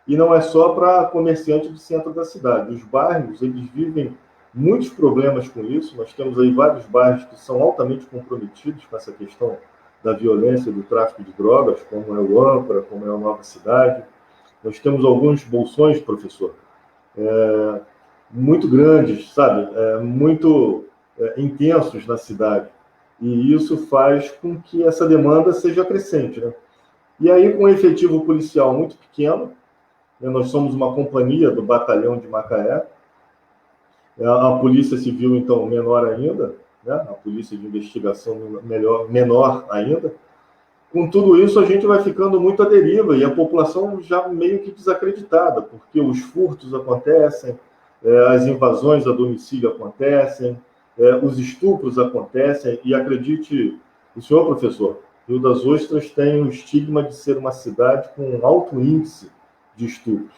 e não é só para comerciante do centro da cidade. Os bairros, eles vivem muitos problemas com isso. Nós temos aí vários bairros que são altamente comprometidos com essa questão da violência e do tráfico de drogas, como é o Âncora, como é a Nova Cidade. Nós temos alguns bolsões, professor, muito grandes, sabe? Muito intensos na cidade. E isso faz com que essa demanda seja crescente, né? E aí, com um efetivo policial muito pequeno, né, nós somos uma companhia do batalhão de Macaé, a polícia civil, então, menor ainda, né? A polícia de investigação menor ainda. Com tudo isso, a gente vai ficando muito à deriva e a população já meio que desacreditada, porque os furtos acontecem, as invasões a domicílio acontecem, os estupros acontecem, e acredite, o senhor, professor, Rio das Ostras tem o estigma de ser uma cidade com um alto índice de estupros.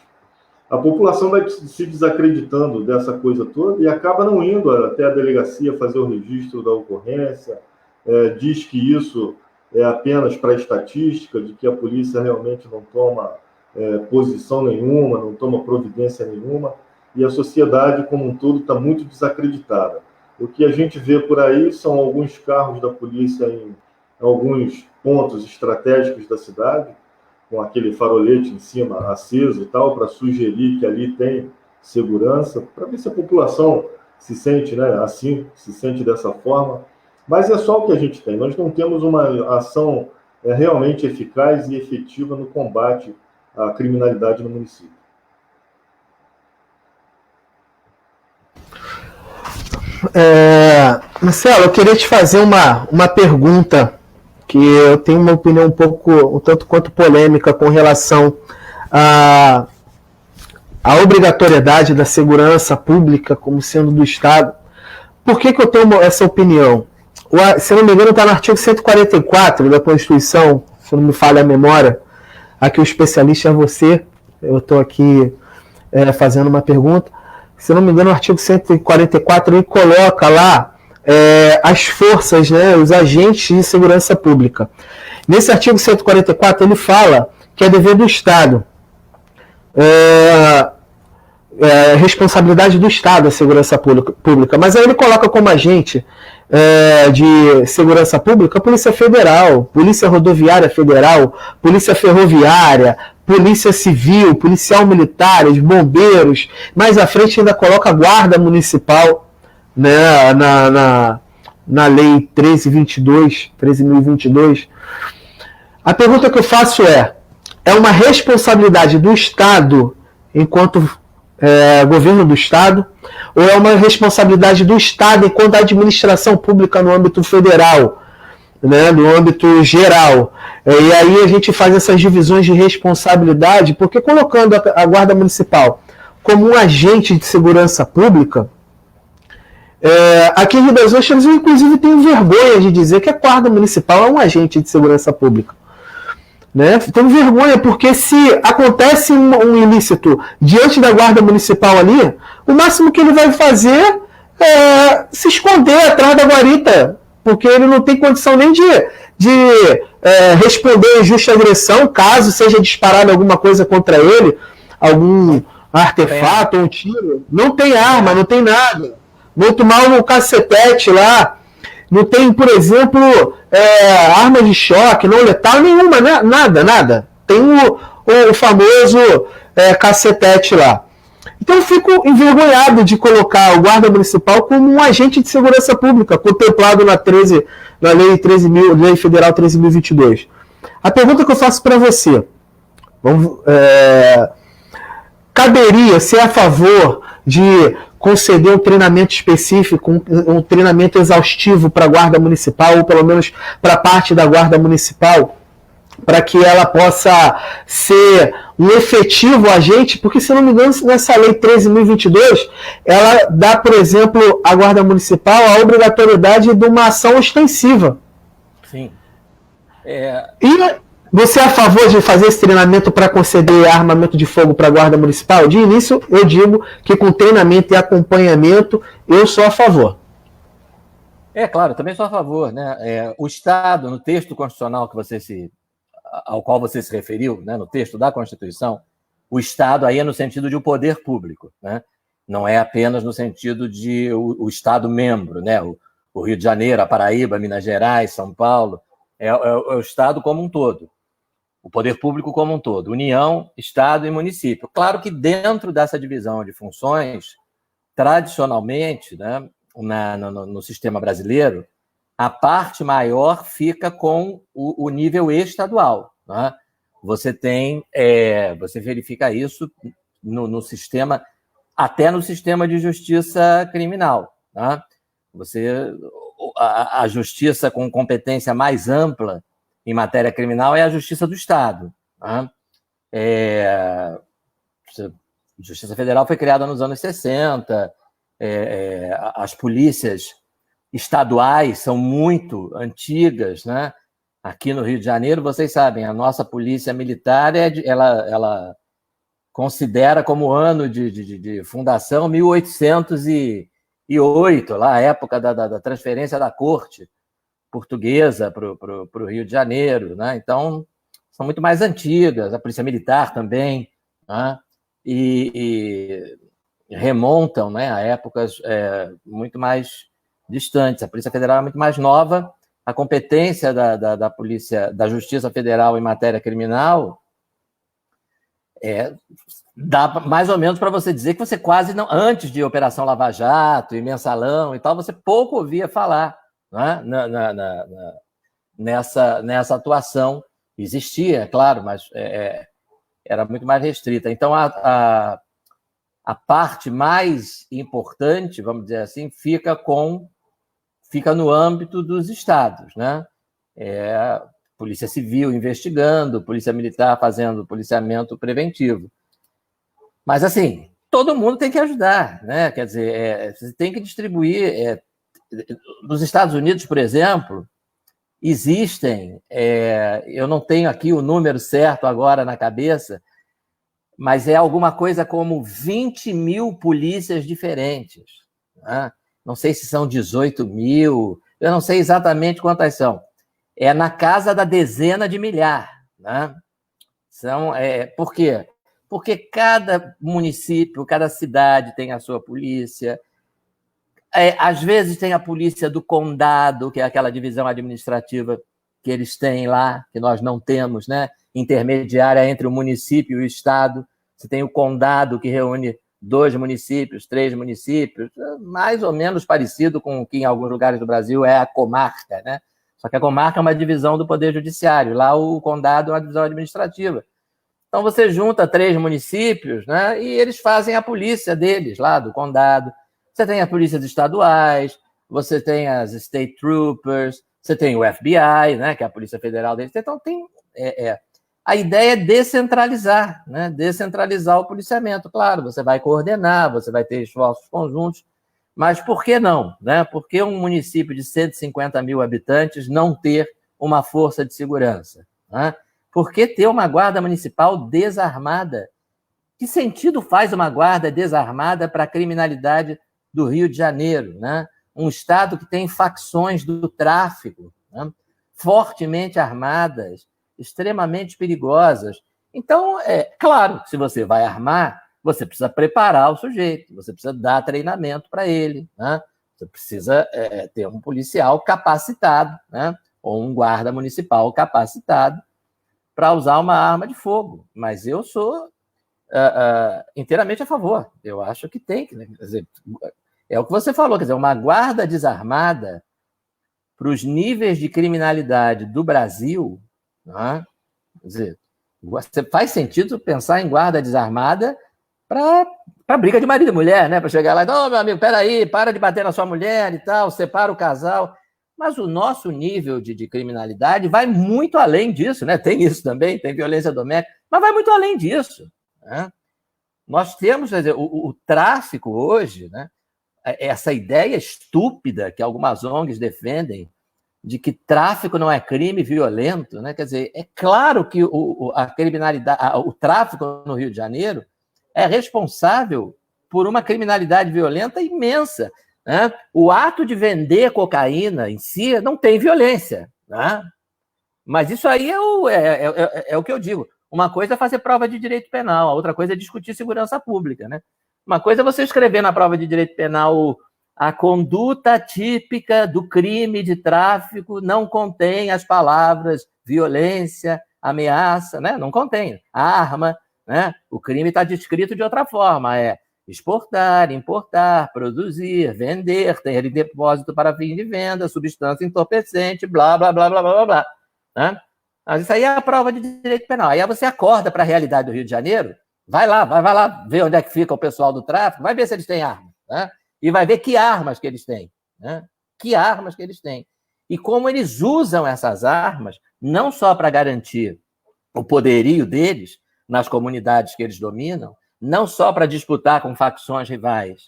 A população vai se desacreditando dessa coisa toda e acaba não indo até a delegacia fazer o registro da ocorrência, diz que isso é apenas para estatística, de que a polícia realmente não toma posição nenhuma, não toma providência nenhuma, e a sociedade como um todo está muito desacreditada. O que a gente vê por aí são alguns carros da polícia em alguns pontos estratégicos da cidade, com aquele farolete em cima aceso e tal, para sugerir que ali tem segurança, para ver se a população se sente, né, assim, se sente dessa forma. Mas é só o que a gente tem. Nós não temos uma ação realmente eficaz e efetiva no combate à criminalidade no município. Marcelo, eu queria te fazer uma pergunta que eu tenho uma opinião um tanto quanto polêmica com relação à obrigatoriedade da segurança pública como sendo do Estado. Por que eu tenho essa opinião? Se não me engano, está no artigo 144 da Constituição, se não me falha a memória. Aqui o especialista é você, eu estou aqui fazendo uma pergunta. Se não me engano, o artigo 144 ele coloca lá as forças, né, os agentes de segurança pública. Nesse artigo 144 ele fala que é dever do Estado responsabilidade do Estado a segurança pública, mas aí ele coloca como agente de segurança pública a Polícia Federal, Polícia Rodoviária Federal, Polícia Ferroviária, Polícia Civil, policial militares, bombeiros, mais à frente ainda coloca a Guarda Municipal, né, na Lei 13.022. A pergunta que eu faço é uma responsabilidade do Estado enquanto governo do Estado, ou é uma responsabilidade do Estado enquanto administração pública no âmbito federal, né, no âmbito geral? E aí a gente faz essas divisões de responsabilidade, porque colocando a Guarda Municipal como um agente de segurança pública, aqui em Rio das Ostras eu inclusive tenho vergonha de dizer que a Guarda Municipal é um agente de segurança pública. Né? Tenho vergonha, porque se acontece um ilícito diante da Guarda Municipal ali, o máximo que ele vai fazer é se esconder atrás da guarita, porque ele não tem condição nem de responder a injusta agressão, caso seja disparado alguma coisa contra ele, algum artefato ou um tiro. Não tem arma, não tem nada. Muito mal no cacetete lá. Não tem, por exemplo, arma de choque, não letal nenhuma, né? Nada. Tem o famoso cacetete lá. Então eu fico envergonhado de colocar o Guarda Municipal como um agente de segurança pública, contemplado na Lei Federal 13.022. A pergunta que eu faço para você, caberia ser a favor de conceder um treinamento específico, um treinamento exaustivo para a Guarda Municipal, ou pelo menos para parte da Guarda Municipal, para que ela possa ser um efetivo agente? Porque, se não me engano, nessa Lei 13.022, ela dá, por exemplo, à Guarda Municipal a obrigatoriedade de uma ação ostensiva. Sim. E você é a favor de fazer esse treinamento para conceder armamento de fogo para a Guarda Municipal? De início, eu digo que com treinamento e acompanhamento, eu sou a favor. Claro, também sou a favor, né? O Estado, no texto constitucional ao qual você se referiu, né, no texto da Constituição, o Estado aí é no sentido de o poder público, né? Não é apenas no sentido de o Estado membro, né? O Rio de Janeiro, a Paraíba, Minas Gerais, São Paulo, é o Estado como um todo. O poder público como um todo, União, Estado e município. Claro que dentro dessa divisão de funções, tradicionalmente, né, no sistema brasileiro, a parte maior fica com o nível estadual. Né? Você verifica isso no sistema, até no sistema de justiça criminal. Né? A justiça com competência mais ampla em matéria criminal é a Justiça do Estado. Né? A Justiça Federal foi criada nos anos 60, as polícias estaduais são muito antigas, né? Aqui no Rio de Janeiro, vocês sabem, a nossa polícia militar, ela considera como ano de fundação 1808, lá a época da transferência da corte portuguesa para o Rio de Janeiro, né? Então, são muito mais antigas, a Polícia Militar também, né? E remontam, né, a épocas muito mais distantes. A Polícia Federal é muito mais nova, a competência da Justiça Federal em matéria criminal dá mais ou menos para você dizer que você quase não, antes de Operação Lava Jato e Mensalão e tal, você pouco ouvia falar, né, nessa atuação. Existia, claro, mas era muito mais restrita. Então, a parte mais importante, vamos dizer assim, fica no âmbito dos estados, né? Polícia Civil investigando, Polícia Militar fazendo policiamento preventivo. Mas, assim, todo mundo tem que ajudar, né? Quer dizer, você tem que distribuir. Nos Estados Unidos, por exemplo, existem, eu não tenho aqui o número certo agora na cabeça, mas é alguma coisa como 20 mil polícias diferentes. Né? Não sei se são 18 mil, eu não sei exatamente quantas são. É na casa da dezena de milhar. Né? Por quê? Porque cada município, cada cidade tem a sua polícia. Às vezes tem a polícia do condado, que é aquela divisão administrativa que eles têm lá, que nós não temos, né? Intermediária entre o município e o estado. Você tem o condado, que reúne 2 municípios, 3 municípios, mais ou menos parecido com o que em alguns lugares do Brasil é a comarca, né? Só que a comarca é uma divisão do Poder Judiciário, lá o condado é uma divisão administrativa. Então você junta 3 municípios, né? E eles fazem a polícia deles, lá do condado. Você tem as polícias estaduais, você tem as State Troopers, você tem o FBI, né? Que é a Polícia Federal deles. Então tem... A ideia é descentralizar, né? Descentralizar o policiamento. Claro, você vai coordenar, você vai ter esforços conjuntos, mas por que não? Né? Por que um município de 150 mil habitantes não ter uma força de segurança? Né? Por que ter uma guarda municipal desarmada? Que sentido faz uma guarda desarmada para a criminalidade do Rio de Janeiro? Né? Um estado que tem facções do tráfico, né? Fortemente armadas, extremamente perigosas. Então, claro que se você vai armar, você precisa preparar o sujeito, você precisa dar treinamento para ele, né? Você precisa ter um policial capacitado, né? Ou um guarda municipal capacitado para usar uma arma de fogo. Mas eu sou inteiramente a favor. Eu acho que tem que... Né? Quer dizer, é o que você falou, quer dizer, uma guarda desarmada para os níveis de criminalidade do Brasil, né? Quer dizer, faz sentido pensar em guarda desarmada para briga de marido e mulher, né? Para chegar lá e dizer, meu amigo, peraí, para de bater na sua mulher e tal, separa o casal. Mas o nosso nível de criminalidade vai muito além disso, né? Tem isso também, tem violência doméstica, mas vai muito além disso, né? Nós temos, quer dizer, o tráfico hoje, né? Essa ideia estúpida que algumas ONGs defendem de que tráfico não é crime violento, né? Quer dizer, é claro que a criminalidade, o tráfico no Rio de Janeiro é responsável por uma criminalidade violenta imensa, né? O ato de vender cocaína em si não tem violência, né? Mas isso aí é o que eu digo. Uma coisa é fazer prova de direito penal, a outra coisa é discutir segurança pública, né? Uma coisa é você escrever na prova de direito penal a conduta típica do crime de tráfico não contém as palavras violência, ameaça, né? Não contém. Arma, né? O crime está descrito de outra forma, exportar, importar, produzir, vender, ter em depósito para fim de venda, substância entorpecente, blá, blá, blá, blá, blá, blá, blá, né? Mas isso aí é a prova de direito penal. Aí você acorda para a realidade do Rio de Janeiro, vai lá ver onde é que fica o pessoal do tráfico, vai ver se eles têm arma, né? E vai ver que armas que eles têm, né? Que armas que eles têm. E como eles usam essas armas, não só para garantir o poderio deles nas comunidades que eles dominam, não só para disputar com facções rivais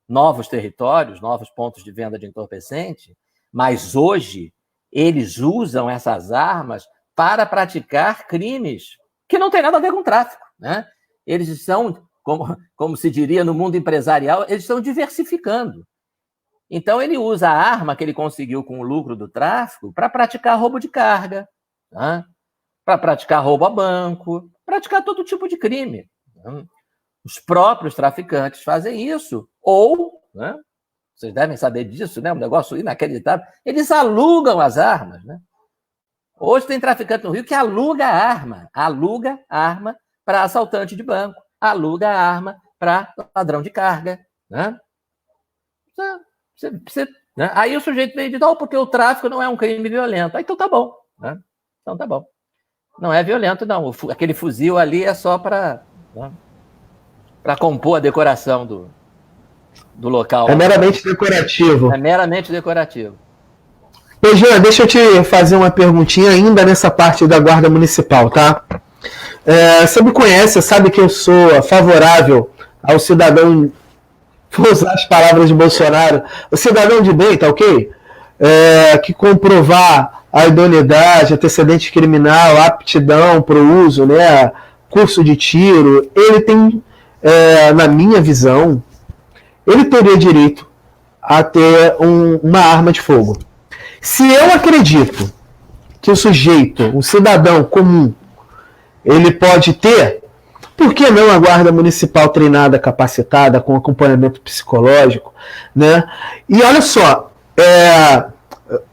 novos territórios, novos pontos de venda de entorpecente, mas hoje eles usam essas armas para praticar crimes que não tem nada a ver com tráfico, né? Eles estão, como se diria no mundo empresarial, eles estão diversificando. Então, ele usa a arma que ele conseguiu com o lucro do tráfico para praticar roubo de carga, né? Para praticar roubo a banco, praticar todo tipo de crime, né? Os próprios traficantes fazem isso. Ou, né? Vocês devem saber disso, né? Um negócio inacreditável. Eles alugam as armas, né? Hoje tem traficante no Rio que aluga arma para assaltante de banco, aluga arma para ladrão de carga, né? Né? Aí o sujeito veio e diz, porque o tráfico não é um crime violento. Então tá bom, né? Então tá bom. Não é violento, não. Aquele fuzil ali é só para, né, para compor a decoração do local. É meramente decorativo. É meramente decorativo. Jean, deixa eu te fazer uma perguntinha ainda nessa parte da Guarda Municipal, tá? Você me conhece, sabe que eu sou favorável ao cidadão, vou usar as palavras de Bolsonaro, o cidadão de bem, tá ok? Que comprovar a idoneidade, antecedente criminal, aptidão para o uso, né, curso de tiro, ele tem, na minha visão, ele teria direito a ter uma arma de fogo. Se eu acredito que o sujeito, um cidadão comum, ele pode ter, por que não a Guarda Municipal treinada, capacitada, com acompanhamento psicológico, né? E olha só,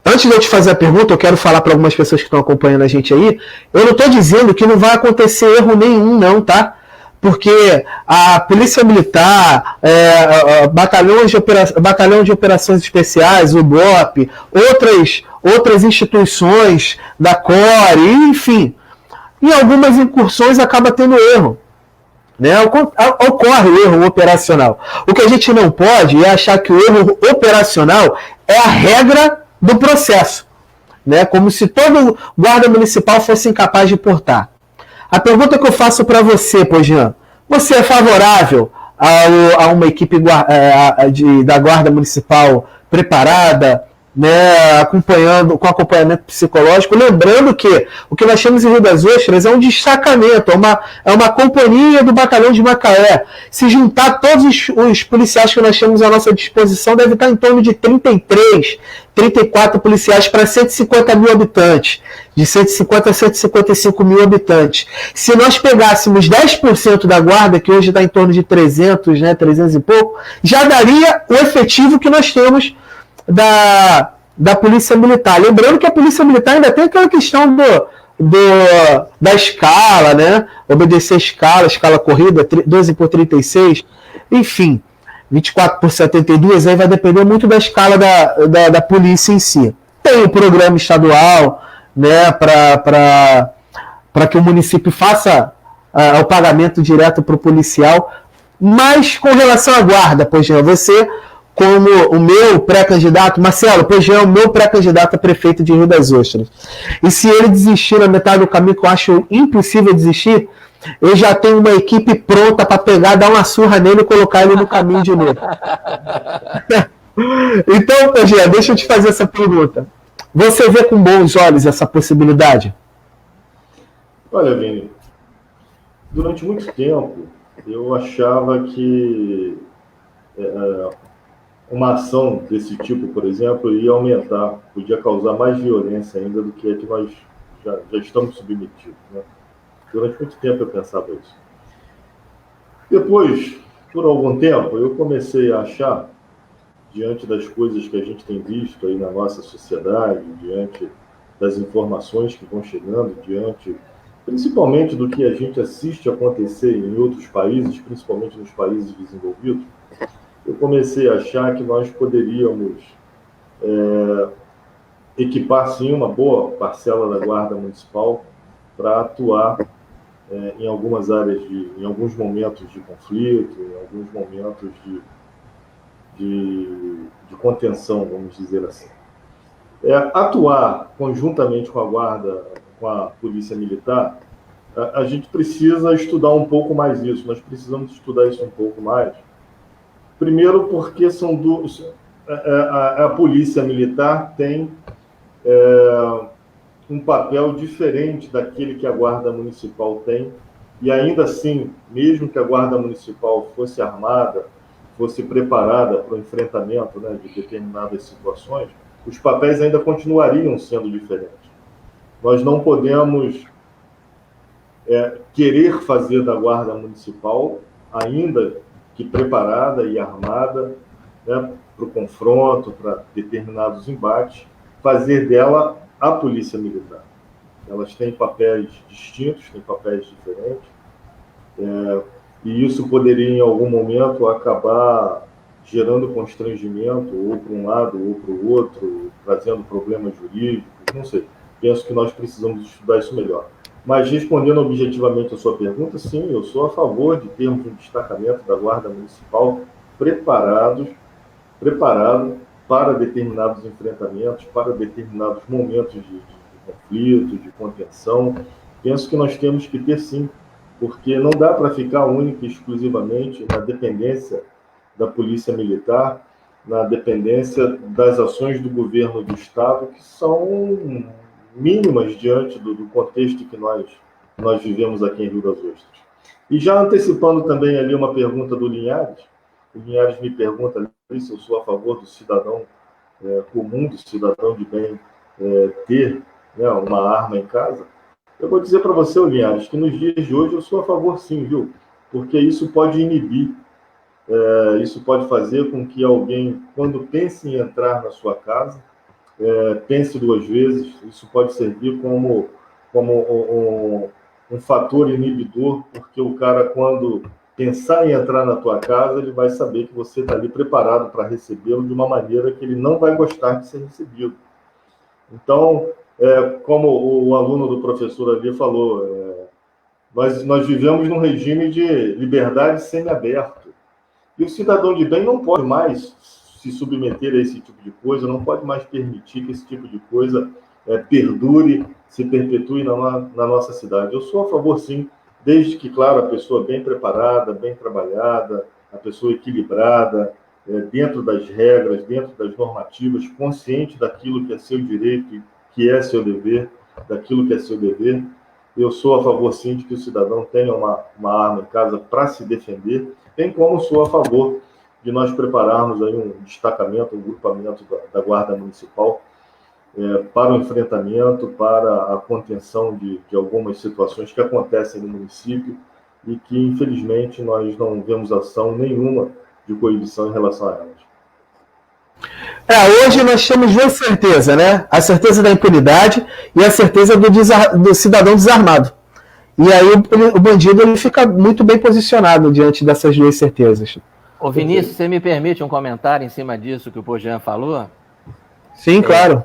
antes de eu te fazer a pergunta, eu quero falar para algumas pessoas que estão acompanhando a gente aí, eu não estou dizendo que não vai acontecer erro nenhum, não, tá? Porque a Polícia Militar, Batalhão de Operações Especiais, o BOP, outras instituições da CORE, enfim, em algumas incursões acaba tendo erro. Né? Ocorre o erro operacional. O que a gente não pode é achar que o erro operacional é a regra do processo, né? Como se todo guarda municipal fosse incapaz de portar. A pergunta que eu faço para você, Jean, você é favorável a uma equipe da Guarda Municipal preparada, né, com acompanhamento psicológico? Lembrando que o que nós temos em Rio das Ostras é um destacamento, é uma companhia do Batalhão de Macaé. Se juntar todos os policiais que nós temos à nossa disposição, deve estar em torno de 34 policiais para 150 mil habitantes, de 150 a 155 mil habitantes. Se nós pegássemos 10% da guarda, que hoje está em torno de 300, né, 300 e pouco, já daria o efetivo que nós temos da Polícia Militar. Lembrando que a Polícia Militar ainda tem aquela questão da escala, né? Obedecer a escala corrida, 12 por 36, enfim, 24 por 72, aí vai depender muito da escala da polícia em si. Tem o programa estadual, né, para que o município faça o pagamento direto para o policial, mas com relação à guarda, Jean, você, como o meu pré-candidato, Marcelo, Jean é o meu pré-candidato a prefeito de Rio das Ostras. E se ele desistir na metade do caminho, que eu acho impossível desistir, eu já tenho uma equipe pronta para pegar, dar uma surra nele e colocar ele no caminho de novo. Então, Jean, deixa eu te fazer essa pergunta. Você vê com bons olhos essa possibilidade? Olha, Vini, durante muito tempo eu achava que uma ação desse tipo, por exemplo, ia aumentar, podia causar mais violência ainda do que a que nós já estamos submetidos, né? Durante muito tempo eu pensava isso. Depois, por algum tempo, eu comecei a achar, diante das coisas que a gente tem visto aí na nossa sociedade, diante das informações que vão chegando, principalmente do que a gente assiste acontecer em outros países, principalmente nos países desenvolvidos, eu comecei a achar que nós poderíamos equipar, sim, uma boa parcela da Guarda Municipal para atuar em algumas áreas, em alguns momentos de conflito, em alguns momentos de contenção, vamos dizer assim. Atuar conjuntamente com a Guarda, com a Polícia Militar, a gente precisa estudar um pouco mais isso, nós precisamos estudar isso um pouco mais. Primeiro porque a Polícia Militar tem um papel diferente daquele que a Guarda Municipal tem, e ainda assim, mesmo que a Guarda Municipal fosse armada, fosse preparada para o enfrentamento, né, de determinadas situações, os papéis ainda continuariam sendo diferentes. Nós não podemos querer fazer da Guarda Municipal, ainda que preparada e armada, né, para o confronto, para determinados embates, fazer dela a Polícia Militar. Elas têm papéis distintos, têm papéis diferentes, e isso poderia, em algum momento, acabar gerando constrangimento, ou para um lado ou para o outro, trazendo problemas jurídicos, não sei. Penso que nós precisamos estudar isso melhor. Mas, respondendo objetivamente a sua pergunta, sim, eu sou a favor de termos um destacamento da Guarda Municipal preparado para determinados enfrentamentos, para determinados momentos de conflito, de contenção. Penso que nós temos que ter, sim, porque não dá para ficar única e exclusivamente na dependência da Polícia Militar, na dependência das ações do governo do Estado, que são mínimas diante do contexto que nós vivemos aqui em Rio das Ostras. E já antecipando também ali uma pergunta do Linhares, o Linhares me pergunta ali se eu sou a favor do cidadão comum, do cidadão de bem ter, né, uma arma em casa. Eu vou dizer para você, Linhares, que nos dias de hoje eu sou a favor sim, viu? Porque isso pode inibir, isso pode fazer com que alguém, quando pense em entrar na sua casa, pense duas vezes. Isso pode servir como um fator inibidor, porque o cara, quando pensar em entrar na tua casa, ele vai saber que você está ali preparado para recebê-lo de uma maneira que ele não vai gostar de ser recebido. Então, como o aluno do professor ali falou, nós vivemos num regime de liberdade semiaberto. E o cidadão de bem não pode mais se submeter a esse tipo de coisa, não pode mais permitir que esse tipo de coisa perdure, se perpetue na nossa cidade. Eu sou a favor, sim, desde que, claro, a pessoa bem preparada, bem trabalhada, a pessoa equilibrada, dentro das regras, dentro das normativas, consciente daquilo que é seu direito e que é seu dever, daquilo que é seu dever. Eu sou a favor, sim, de que o cidadão tenha uma arma em casa para se defender, bem como sou a favor de nós prepararmos aí um destacamento, um grupamento da Guarda Municipal para o enfrentamento, para a contenção de algumas situações que acontecem no município e que, infelizmente, nós não vemos ação nenhuma de coibição em relação a elas. Hoje nós temos duas certezas, né? A certeza da impunidade e a certeza do cidadão desarmado. E aí o bandido ele fica muito bem posicionado diante dessas duas certezas. Ô Vinícius, você me permite um comentário em cima disso que o Pojean falou? Sim, claro.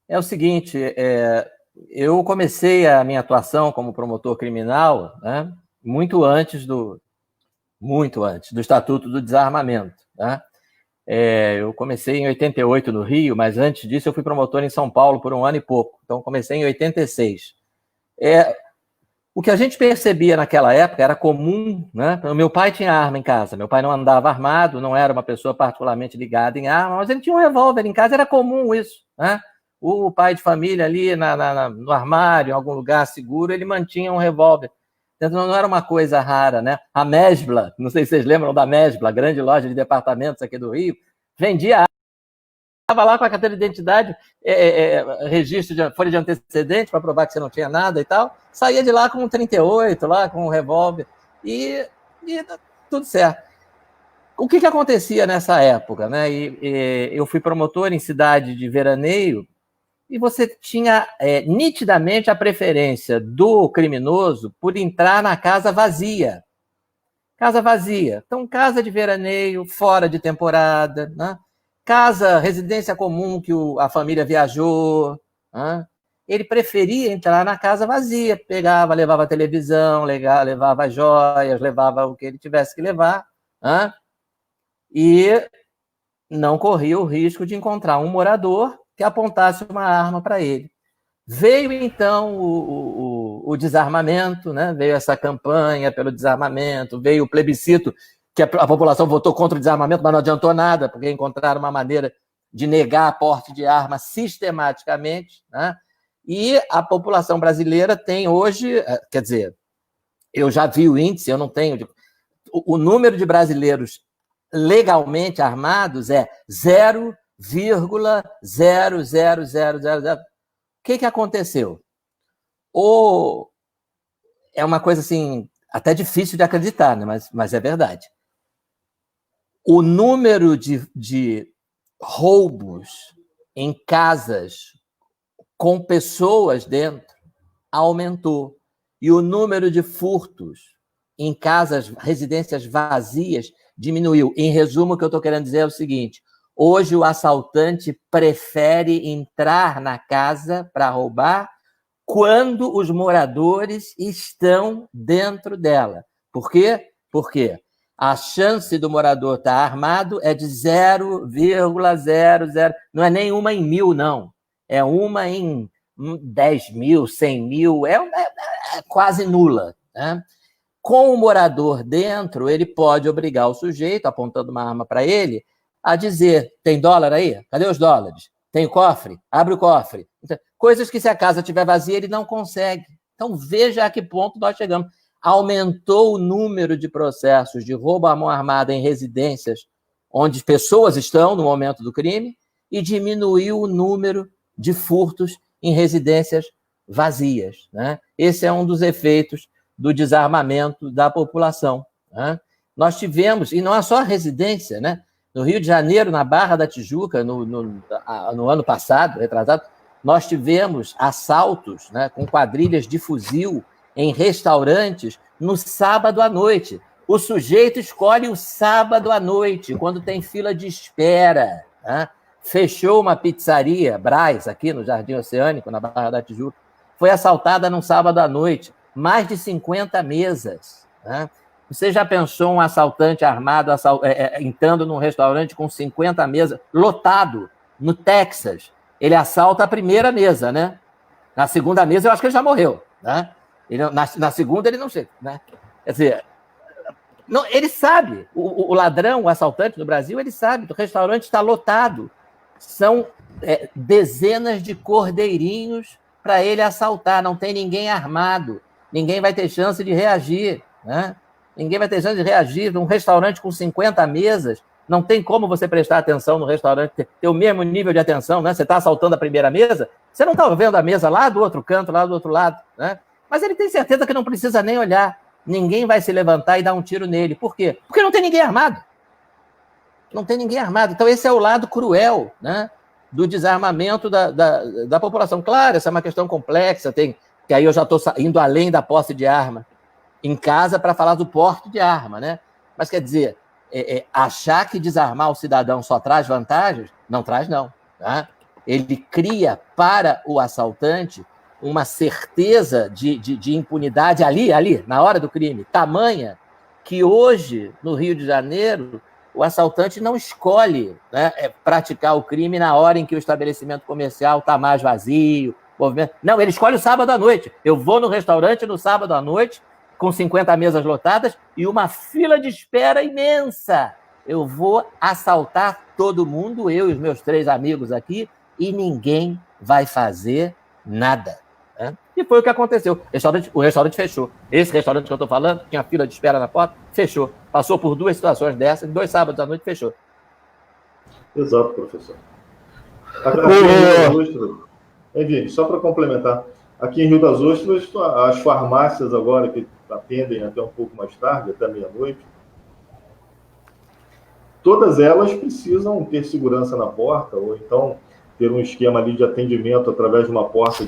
É o seguinte, eu comecei a minha atuação como promotor criminal, né, muito antes do Estatuto do Desarmamento. Né? Eu comecei em 88 no Rio, mas antes disso eu fui promotor em São Paulo por 1 ano e pouco. Então comecei em 86. O que a gente percebia naquela época era comum, né? Meu pai tinha arma em casa, meu pai não andava armado, não era uma pessoa particularmente ligada em arma, mas ele tinha um revólver em casa, era comum isso, né? O pai de família ali no armário, em algum lugar seguro, ele mantinha um revólver. Então não era uma coisa rara, né? A Mesbla, não sei se vocês lembram da Mesbla, grande loja de departamentos aqui do Rio, vendia arma. Estava lá com a carteira de identidade, registro de folha de antecedente para provar que você não tinha nada e tal, saía de lá com um 38, lá com um revólver, e tudo certo. O que acontecia nessa época? Né? Eu fui promotor em cidade de veraneio, e você tinha nitidamente a preferência do criminoso por entrar na casa vazia. Casa vazia. Então, casa de veraneio, fora de temporada, né? Casa, residência comum que a família viajou, né? Ele preferia entrar na casa vazia, pegava, levava a televisão, levava joias, levava o que ele tivesse que levar, né? E não corria o risco de encontrar um morador que apontasse uma arma para ele. Veio, então, o desarmamento, né? Veio essa campanha pelo desarmamento, veio o plebiscito, que a população votou contra o desarmamento, mas não adiantou nada, porque encontraram uma maneira de negar a porte de arma sistematicamente, né? E a população brasileira tem hoje, quer dizer, eu já vi o índice, eu não tenho... O número de brasileiros legalmente armados é 0,00000. O que aconteceu? É uma coisa assim, até difícil de acreditar, né? Mas é verdade. O número de roubos em casas com pessoas dentro aumentou. E o número de furtos em casas, residências vazias, diminuiu. Em resumo, o que eu estou querendo dizer é o seguinte: hoje o assaltante prefere entrar na casa para roubar quando os moradores estão dentro dela. Por quê? Porque a chance do morador estar armado é de 0,00. Não é nem uma em 1000, não. É uma em 10 mil, 100 mil. É quase nula, né? Com o morador dentro, ele pode obrigar o sujeito, apontando uma arma para ele, a dizer: tem dólar aí? Cadê os dólares? Tem cofre? Abre o cofre. Coisas que, se a casa estiver vazia, ele não consegue. Então, veja a que ponto nós chegamos. Aumentou o número de processos de roubo à mão armada em residências onde pessoas estão no momento do crime e diminuiu o número de furtos em residências vazias, né? Esse é um dos efeitos do desarmamento da população, né? Nós tivemos, e não é só a residência, né? No Rio de Janeiro, na Barra da Tijuca, no ano passado, retrasado, nós tivemos assaltos, né, com quadrilhas de fuzil em restaurantes no sábado à noite. O sujeito escolhe o sábado à noite, quando tem fila de espera, né? Fechou uma pizzaria, Brás, aqui no Jardim Oceânico, na Barra da Tijuca, foi assaltada num sábado à noite, mais de 50 mesas, né? Você já pensou um assaltante armado entrando num restaurante com 50 mesas, lotado, no Texas? Ele assalta a primeira mesa, né? Na segunda mesa, eu acho que ele já morreu, né? Na segunda, ele não chega, né? Quer dizer, não, ele sabe, o ladrão, o assaltante no Brasil, ele sabe, o restaurante está lotado. São dezenas de cordeirinhos para ele assaltar, não tem ninguém armado, ninguém vai ter chance de reagir, né? Ninguém vai ter chance de reagir. Num restaurante com 50 mesas, não tem como você prestar atenção no restaurante, ter o mesmo nível de atenção, né? Você está assaltando a primeira mesa, você não está vendo a mesa lá do outro canto, lá do outro lado, né? Mas ele tem certeza que não precisa nem olhar. Ninguém vai se levantar e dar um tiro nele. Por quê? Porque não tem ninguém armado. Não tem ninguém armado. Então, esse é o lado cruel, né, do desarmamento da população. Claro, essa é uma questão complexa, que aí eu já estou indo além da posse de arma em casa para falar do porte de arma, né? Mas, quer dizer, achar que desarmar o cidadão só traz vantagens, não traz, não. Tá? Ele cria para o assaltante uma certeza de impunidade ali, na hora do crime, tamanha que hoje, no Rio de Janeiro, o assaltante não escolhe, né, praticar o crime na hora em que o estabelecimento comercial está mais vazio. Não, ele escolhe o sábado à noite. Eu vou no restaurante no sábado à noite, com 50 mesas lotadas e uma fila de espera imensa. Eu vou assaltar todo mundo, eu e os meus 3 amigos aqui, e ninguém vai fazer nada. Né? E foi o que aconteceu. O restaurante fechou. Esse restaurante que eu estou falando, tinha fila de espera na porta, fechou. Passou por 2 situações dessas, 2 sábados à noite, fechou. Exato, professor. Enfim, só para complementar, aqui em Rio das Ostras, as farmácias agora que atendem até um pouco mais tarde, até meia-noite, todas elas precisam ter segurança na porta, ou então ter um esquema ali de atendimento através de uma porta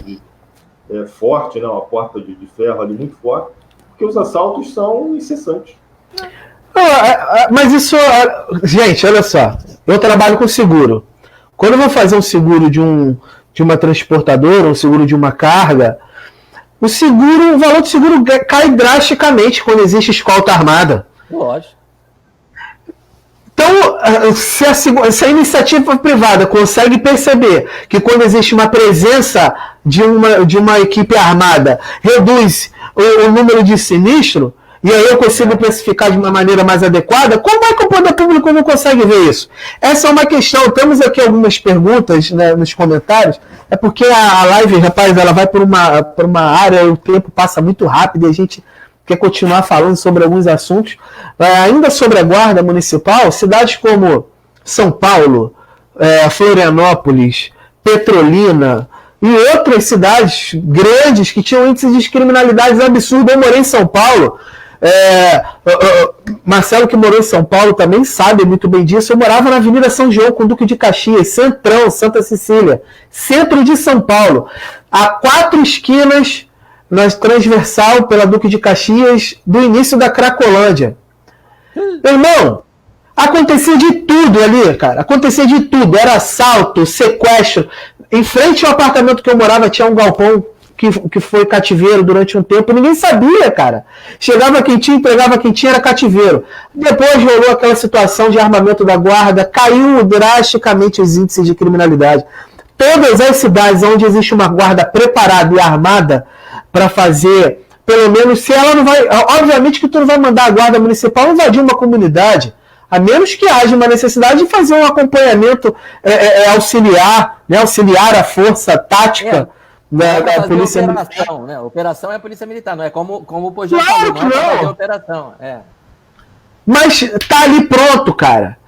forte, né, uma porta de ferro ali muito forte, porque os assaltos são incessantes. Mas isso, gente, olha só, eu trabalho com seguro. Quando eu vou fazer um seguro de uma transportadora, um seguro de uma carga, o valor do seguro cai drasticamente quando existe escolta armada. Lógico. Então, se a iniciativa privada consegue perceber que quando existe uma presença de uma equipe armada, reduz o número de sinistro, e aí eu consigo classificar de uma maneira mais adequada, como é que o poder público não consegue ver isso? Essa é uma questão. Temos aqui algumas perguntas, né, nos comentários. É porque a live, rapaz, ela vai por uma área, o tempo passa muito rápido e a gente quer continuar falando sobre alguns assuntos. Ainda sobre a Guarda Municipal, cidades como São Paulo, Florianópolis, Petrolina e outras cidades grandes que tinham índices de criminalidade absurdos. Eu morei em São Paulo. Marcelo, que morou em São Paulo, também sabe muito bem disso. Eu morava na Avenida São João com Duque de Caxias, Centrão, Santa Cecília, centro de São Paulo, a 4 esquinas na transversal pela Duque de Caxias, do início da Cracolândia. Irmão, acontecia de tudo ali, cara. Acontecia de tudo. Era assalto, sequestro. Em frente ao apartamento que eu morava tinha um galpão que foi cativeiro durante um tempo. Ninguém sabia, cara. Chegava quem tinha, entregava quem tinha, era cativeiro. Depois rolou aquela situação de armamento da guarda, caiu drasticamente os índices de criminalidade. Todas as cidades onde existe uma guarda preparada e armada para fazer, pelo menos, se ela não vai... Obviamente que tu não vai mandar a guarda municipal invadir uma comunidade, a menos que haja uma necessidade de fazer um acompanhamento auxiliar, né, auxiliar a força tática da polícia militar. Né? Operação é a polícia militar, não é como o Pojão claro falou, não é operação. mas tá ali pronto, cara.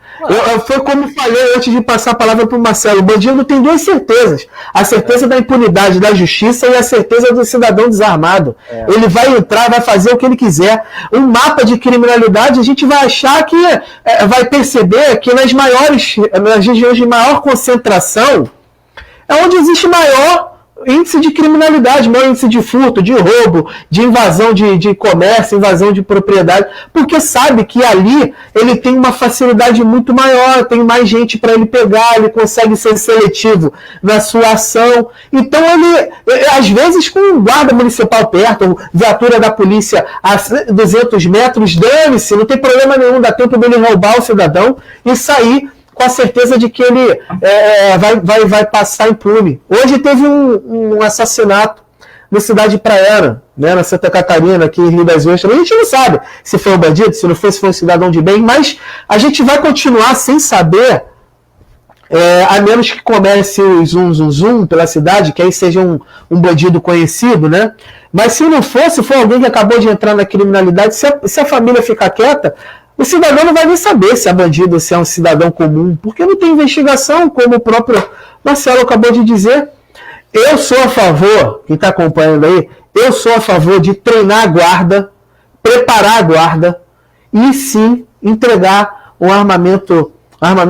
Foi como eu falei antes de passar a palavra para o Marcelo. O bandido tem duas certezas: a certeza da impunidade da justiça e a certeza do cidadão desarmado. Ele vai entrar, vai fazer o que ele quiser. Um mapa de criminalidade, a gente vai achar que vai perceber que nas regiões de maior concentração é onde existe maior índice de criminalidade, maior índice de furto, de roubo, de invasão de comércio, invasão de propriedade, porque sabe que ali ele tem uma facilidade muito maior, tem mais gente para ele pegar, ele consegue ser seletivo na sua ação. Então ele, às vezes com um guarda municipal perto, viatura da polícia a 200 metros, dane-se, não tem problema nenhum, dá tempo dele roubar o cidadão e sair com a certeza de que ele vai passar impune. Hoje teve um assassinato na cidade de Praiana, né, na Santa Catarina, aqui em Rio das Ostras. A gente não sabe se foi um bandido, se não foi, se foi um cidadão de bem, mas a gente vai continuar sem saber, a menos que comece o zum pela cidade, que aí seja um bandido conhecido, né? Mas se não for, se for alguém que acabou de entrar na criminalidade, se a família ficar quieta, o cidadão não vai nem saber se é bandido ou se é um cidadão comum, porque não tem investigação, como o próprio Marcelo acabou de dizer. Eu sou a favor, quem está acompanhando aí, eu sou a favor de treinar a guarda, preparar a guarda e sim entregar um armamento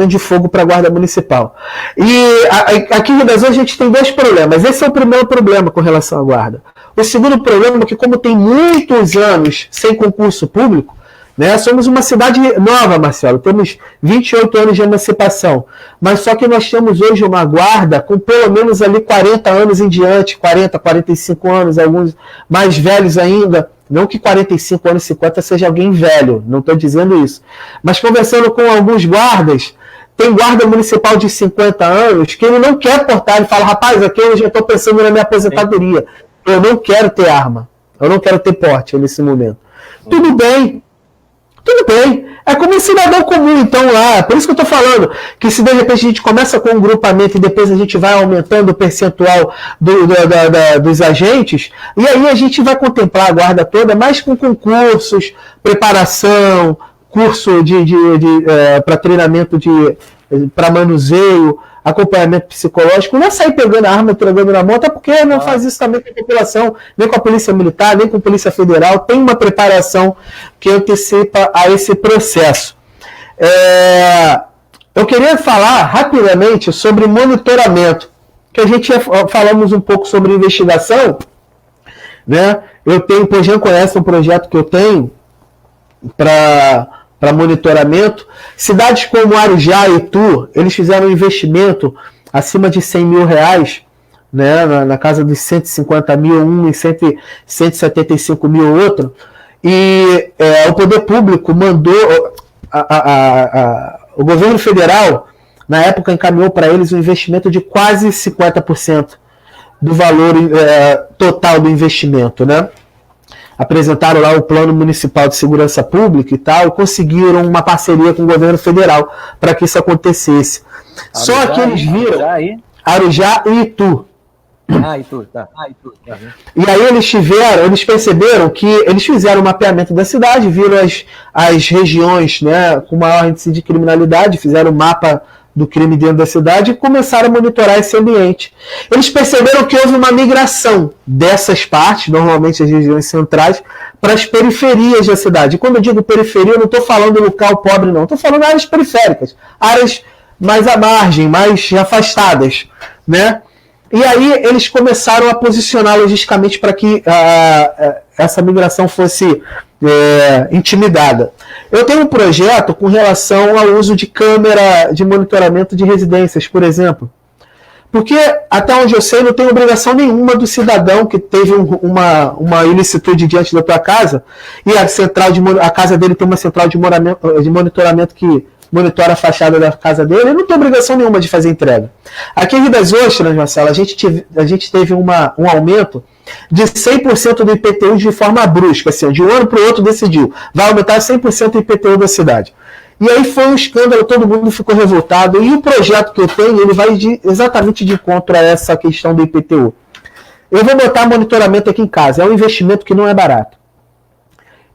de fogo para a guarda municipal. E aqui em Rio das Ostras a gente tem dois problemas. Esse é o primeiro problema com relação à guarda. O segundo problema é que, como tem muitos anos sem concurso público, né, somos uma cidade nova, Marcelo, temos 28 anos de emancipação, mas só que nós temos hoje uma guarda com pelo menos ali 40 anos em diante, 40, 45 anos, alguns mais velhos ainda, não que 45 anos, 50 seja alguém velho, não estou dizendo isso, mas conversando com alguns guardas, tem guarda municipal de 50 anos que ele não quer portar, ele fala, rapaz, aqui eu já estou pensando na minha aposentadoria, eu não quero ter arma, eu não quero ter porte nesse momento. Tudo bem, é como um cidadão comum, então, lá. Por isso que eu estou falando que se de repente a gente começa com um grupamento e depois a gente vai aumentando o percentual dos agentes, e aí a gente vai contemplar a guarda toda, mas com concursos, preparação, curso para treinamento para manuseio, acompanhamento psicológico, não é sair pegando a arma, entregando na mão, até porque não faz isso também com a população, nem com a Polícia Militar, nem com a Polícia Federal, tem uma preparação que antecipa a esse processo. Eu queria falar rapidamente sobre monitoramento, que a gente falamos um pouco sobre investigação, né? O Jean conhece um projeto que eu tenho para monitoramento. Cidades como Arujá e Itu, eles fizeram um investimento acima de R$100 mil, né, na casa dos 150 mil, um e 175 mil outro, e o poder público mandou, o governo federal, na época, encaminhou para eles um investimento de quase 50% do valor total do investimento, né? Apresentaram lá o Plano Municipal de Segurança Pública e tal, e conseguiram uma parceria com o governo federal para que isso acontecesse. Só que eles viram Arujá e Itu. Itu, tá. E aí eles perceberam que eles fizeram um mapeamento da cidade, viram as regiões, né, com maior índice de criminalidade, fizeram um mapa do crime dentro da cidade e começaram a monitorar esse ambiente. Eles perceberam que houve uma migração dessas partes, normalmente as regiões centrais, para as periferias da cidade. E quando eu digo periferia, eu não estou falando local pobre, não. Estou falando áreas periféricas, áreas mais à margem, mais afastadas, né? E aí eles começaram a posicionar logisticamente para que essa migração fosse intimidada. Eu tenho um projeto com relação ao uso de câmera de monitoramento de residências, por exemplo. Porque, até onde eu sei, não tem obrigação nenhuma do cidadão que teve uma ilicitude diante da tua casa, e a casa dele tem uma central de monitoramento que monitora a fachada da casa dele, ele não tem obrigação nenhuma de fazer entrega. Aqui em Rio das Ostras, Marcelo, a gente teve um aumento de 100% do IPTU de forma brusca, assim, de um ano para o outro decidiu, vai aumentar 100% o IPTU da cidade. E aí foi um escândalo, todo mundo ficou revoltado, e o projeto que eu tenho, ele vai exatamente de encontro a essa questão do IPTU. Eu vou botar monitoramento aqui em casa, é um investimento que não é barato.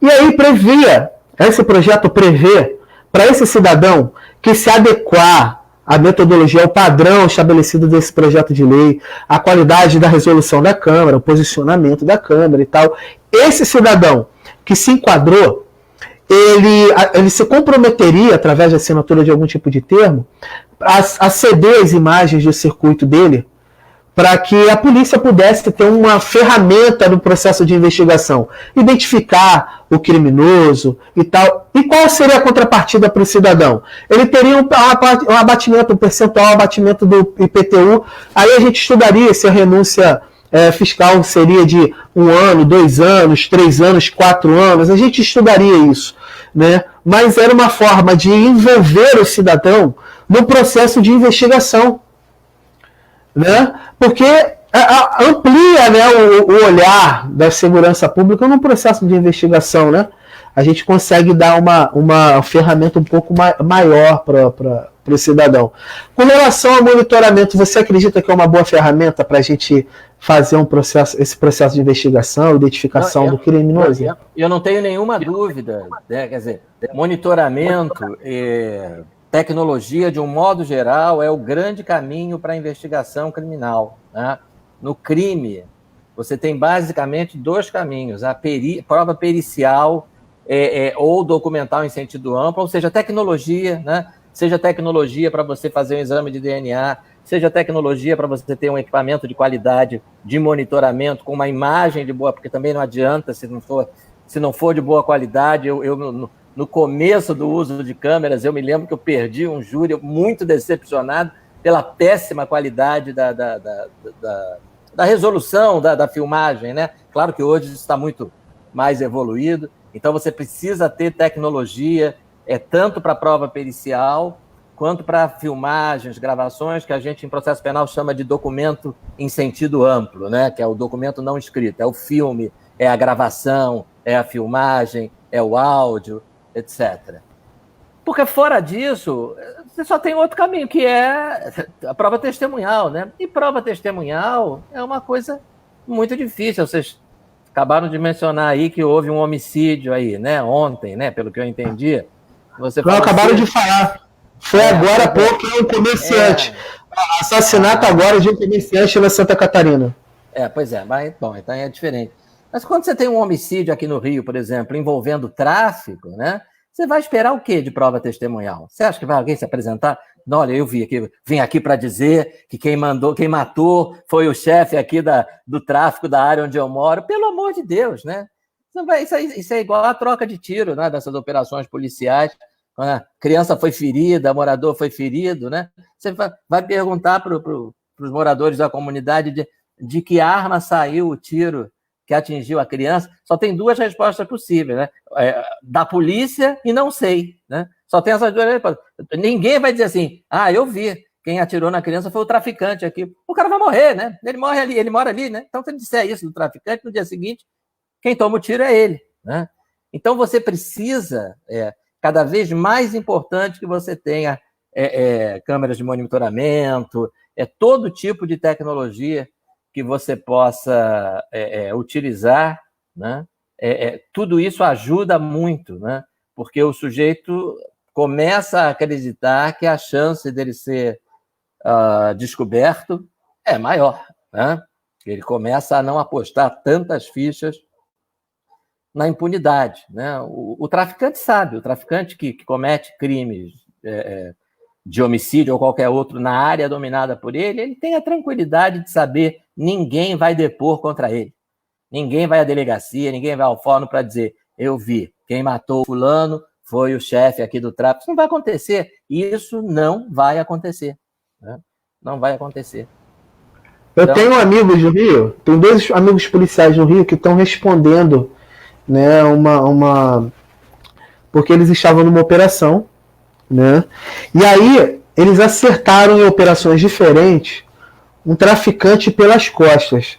E aí previa Esse projeto prevê, para esse cidadão que se adequar à metodologia, ao padrão estabelecido desse projeto de lei, a qualidade da resolução da Câmara, o posicionamento da Câmara e tal, esse cidadão que se enquadrou, ele se comprometeria, através da assinatura de algum tipo de termo, a ceder as imagens do circuito dele, para que a polícia pudesse ter uma ferramenta no processo de investigação, identificar o criminoso e tal. E qual seria a contrapartida para o cidadão? Ele teria um abatimento, um percentual abatimento do IPTU, aí a gente estudaria se a renúncia fiscal seria de 1 ano, 2 anos, 3 anos, 4 anos, a gente estudaria isso, né? Mas era uma forma de envolver o cidadão no processo de investigação, né? Porque amplia, né, o olhar da segurança pública no processo de investigação, né? A gente consegue dar uma ferramenta um pouco maior para o cidadão. Com relação ao monitoramento, você acredita que é uma boa ferramenta para a gente fazer esse processo de investigação, identificação do criminoso? Eu não tenho nenhuma dúvida, né? Quer dizer, monitoramento, tecnologia, de um modo geral, é o grande caminho para a investigação criminal, né? No crime, você tem basicamente 2 caminhos: a prova pericial ou documental em sentido amplo, ou seja, tecnologia, né? Seja tecnologia para você fazer um exame de DNA, seja tecnologia para você ter um equipamento de qualidade de monitoramento com uma imagem de boa, porque também não adianta se não for de boa qualidade. No começo do uso de câmeras, eu me lembro que eu perdi um júri muito decepcionado pela péssima qualidade da resolução da filmagem, né? Claro que hoje isso está muito mais evoluído, então você precisa ter tecnologia, tanto para a prova pericial, quanto para filmagens, gravações, que a gente em processo penal chama de documento em sentido amplo, né? Que é o documento não escrito, é o filme, é a gravação, é a filmagem, é o áudio, etc. Porque fora disso, você só tem outro caminho, que é a prova testemunhal, né? E prova testemunhal é uma coisa muito difícil. Vocês acabaram de mencionar aí que houve um homicídio aí, né? Ontem, né? Pelo que eu entendi. Acabaram de falar. Foi agora há pouco um comerciante. Assassinato agora de um comerciante na Santa Catarina. Pois é, mas bom, então é diferente. Mas quando você tem um homicídio aqui no Rio, por exemplo, envolvendo tráfico, né? Você vai esperar o quê de prova testemunhal? Você acha que vai alguém se apresentar? Não, olha, eu vim aqui para dizer que quem matou foi o chefe aqui do tráfico da área onde eu moro. Pelo amor de Deus, né? Isso é igual a troca de tiro, né, dessas operações policiais. Quando a criança foi ferida, o morador foi ferido, né? Você vai perguntar para os moradores da comunidade de que arma saiu o tiro que atingiu a criança. Só tem 2 respostas possíveis, né? Da polícia e não sei, né? Só tem essas 2 respostas. Ninguém vai dizer assim, eu vi, quem atirou na criança foi o traficante aqui. O cara vai morrer, né? Ele mora ali, né? Então, se ele disser isso do traficante, no dia seguinte, quem toma o tiro é ele, né? Então, você precisa, cada vez mais importante que você tenha câmeras de monitoramento, todo tipo de tecnologia que você possa utilizar, né? Tudo isso ajuda muito, né? Porque o sujeito começa a acreditar que a chance dele ser descoberto é maior, né? Ele começa a não apostar tantas fichas na impunidade, né? O traficante sabe, o traficante que comete crimes de homicídio ou qualquer outro na área dominada por ele tem a tranquilidade de saber: ninguém vai depor contra ele, ninguém vai à delegacia, ninguém vai ao fórum para dizer: eu vi, quem matou fulano foi o chefe aqui do tráfico. Isso não vai acontecer, isso não vai acontecer, né? Não vai acontecer. Eu tenho amigos no Rio, tem 2 amigos policiais no Rio que estão respondendo, né, porque eles estavam numa operação, né? E aí eles acertaram em operações diferentes um traficante pelas costas.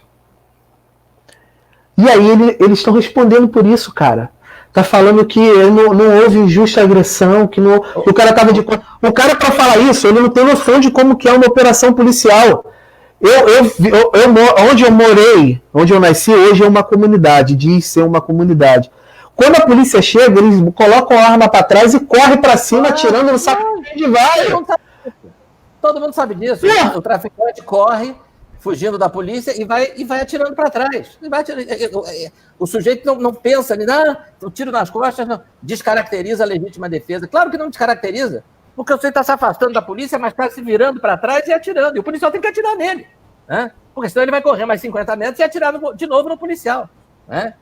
E aí eles estão respondendo por isso, cara. Tá falando que não houve injusta agressão, que o cara tava de... O cara, para falar isso, ele não tem noção de como que é uma operação policial. Onde eu morei, onde eu nasci, hoje é uma comunidade, diz ser uma comunidade. Quando a polícia chega, eles colocam a arma para trás e correm para cima, atirando no saco de vaga. Todo mundo sabe disso. O traficante corre, fugindo da polícia, e vai atirando para trás. O sujeito não pensa, o tiro nas costas, não. Descaracteriza a legítima defesa. Claro que não descaracteriza, porque você está se afastando da polícia, mas está se virando para trás e atirando. E o policial tem que atirar nele, né? Porque senão ele vai correr mais 50 metros e atirar de novo no policial, né?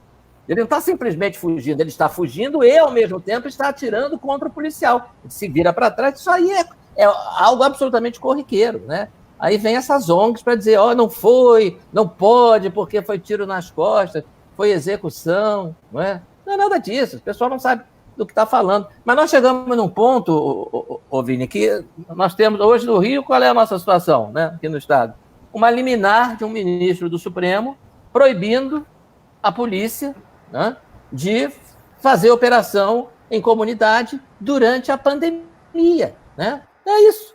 Ele não está simplesmente fugindo, ele está fugindo e, ao mesmo tempo, está atirando contra o policial. Ele se vira para trás, isso aí é algo absolutamente corriqueiro, né? Aí vem essas ONGs para dizer, não foi, não pode, porque foi tiro nas costas, foi execução, não é? Não é nada disso, o pessoal não sabe do que está falando. Mas nós chegamos num ponto, Vini, que nós temos hoje no Rio, qual é a nossa situação, né, aqui no Estado? Uma liminar de um ministro do Supremo proibindo a polícia, né, de fazer operação em comunidade durante a pandemia, né? É isso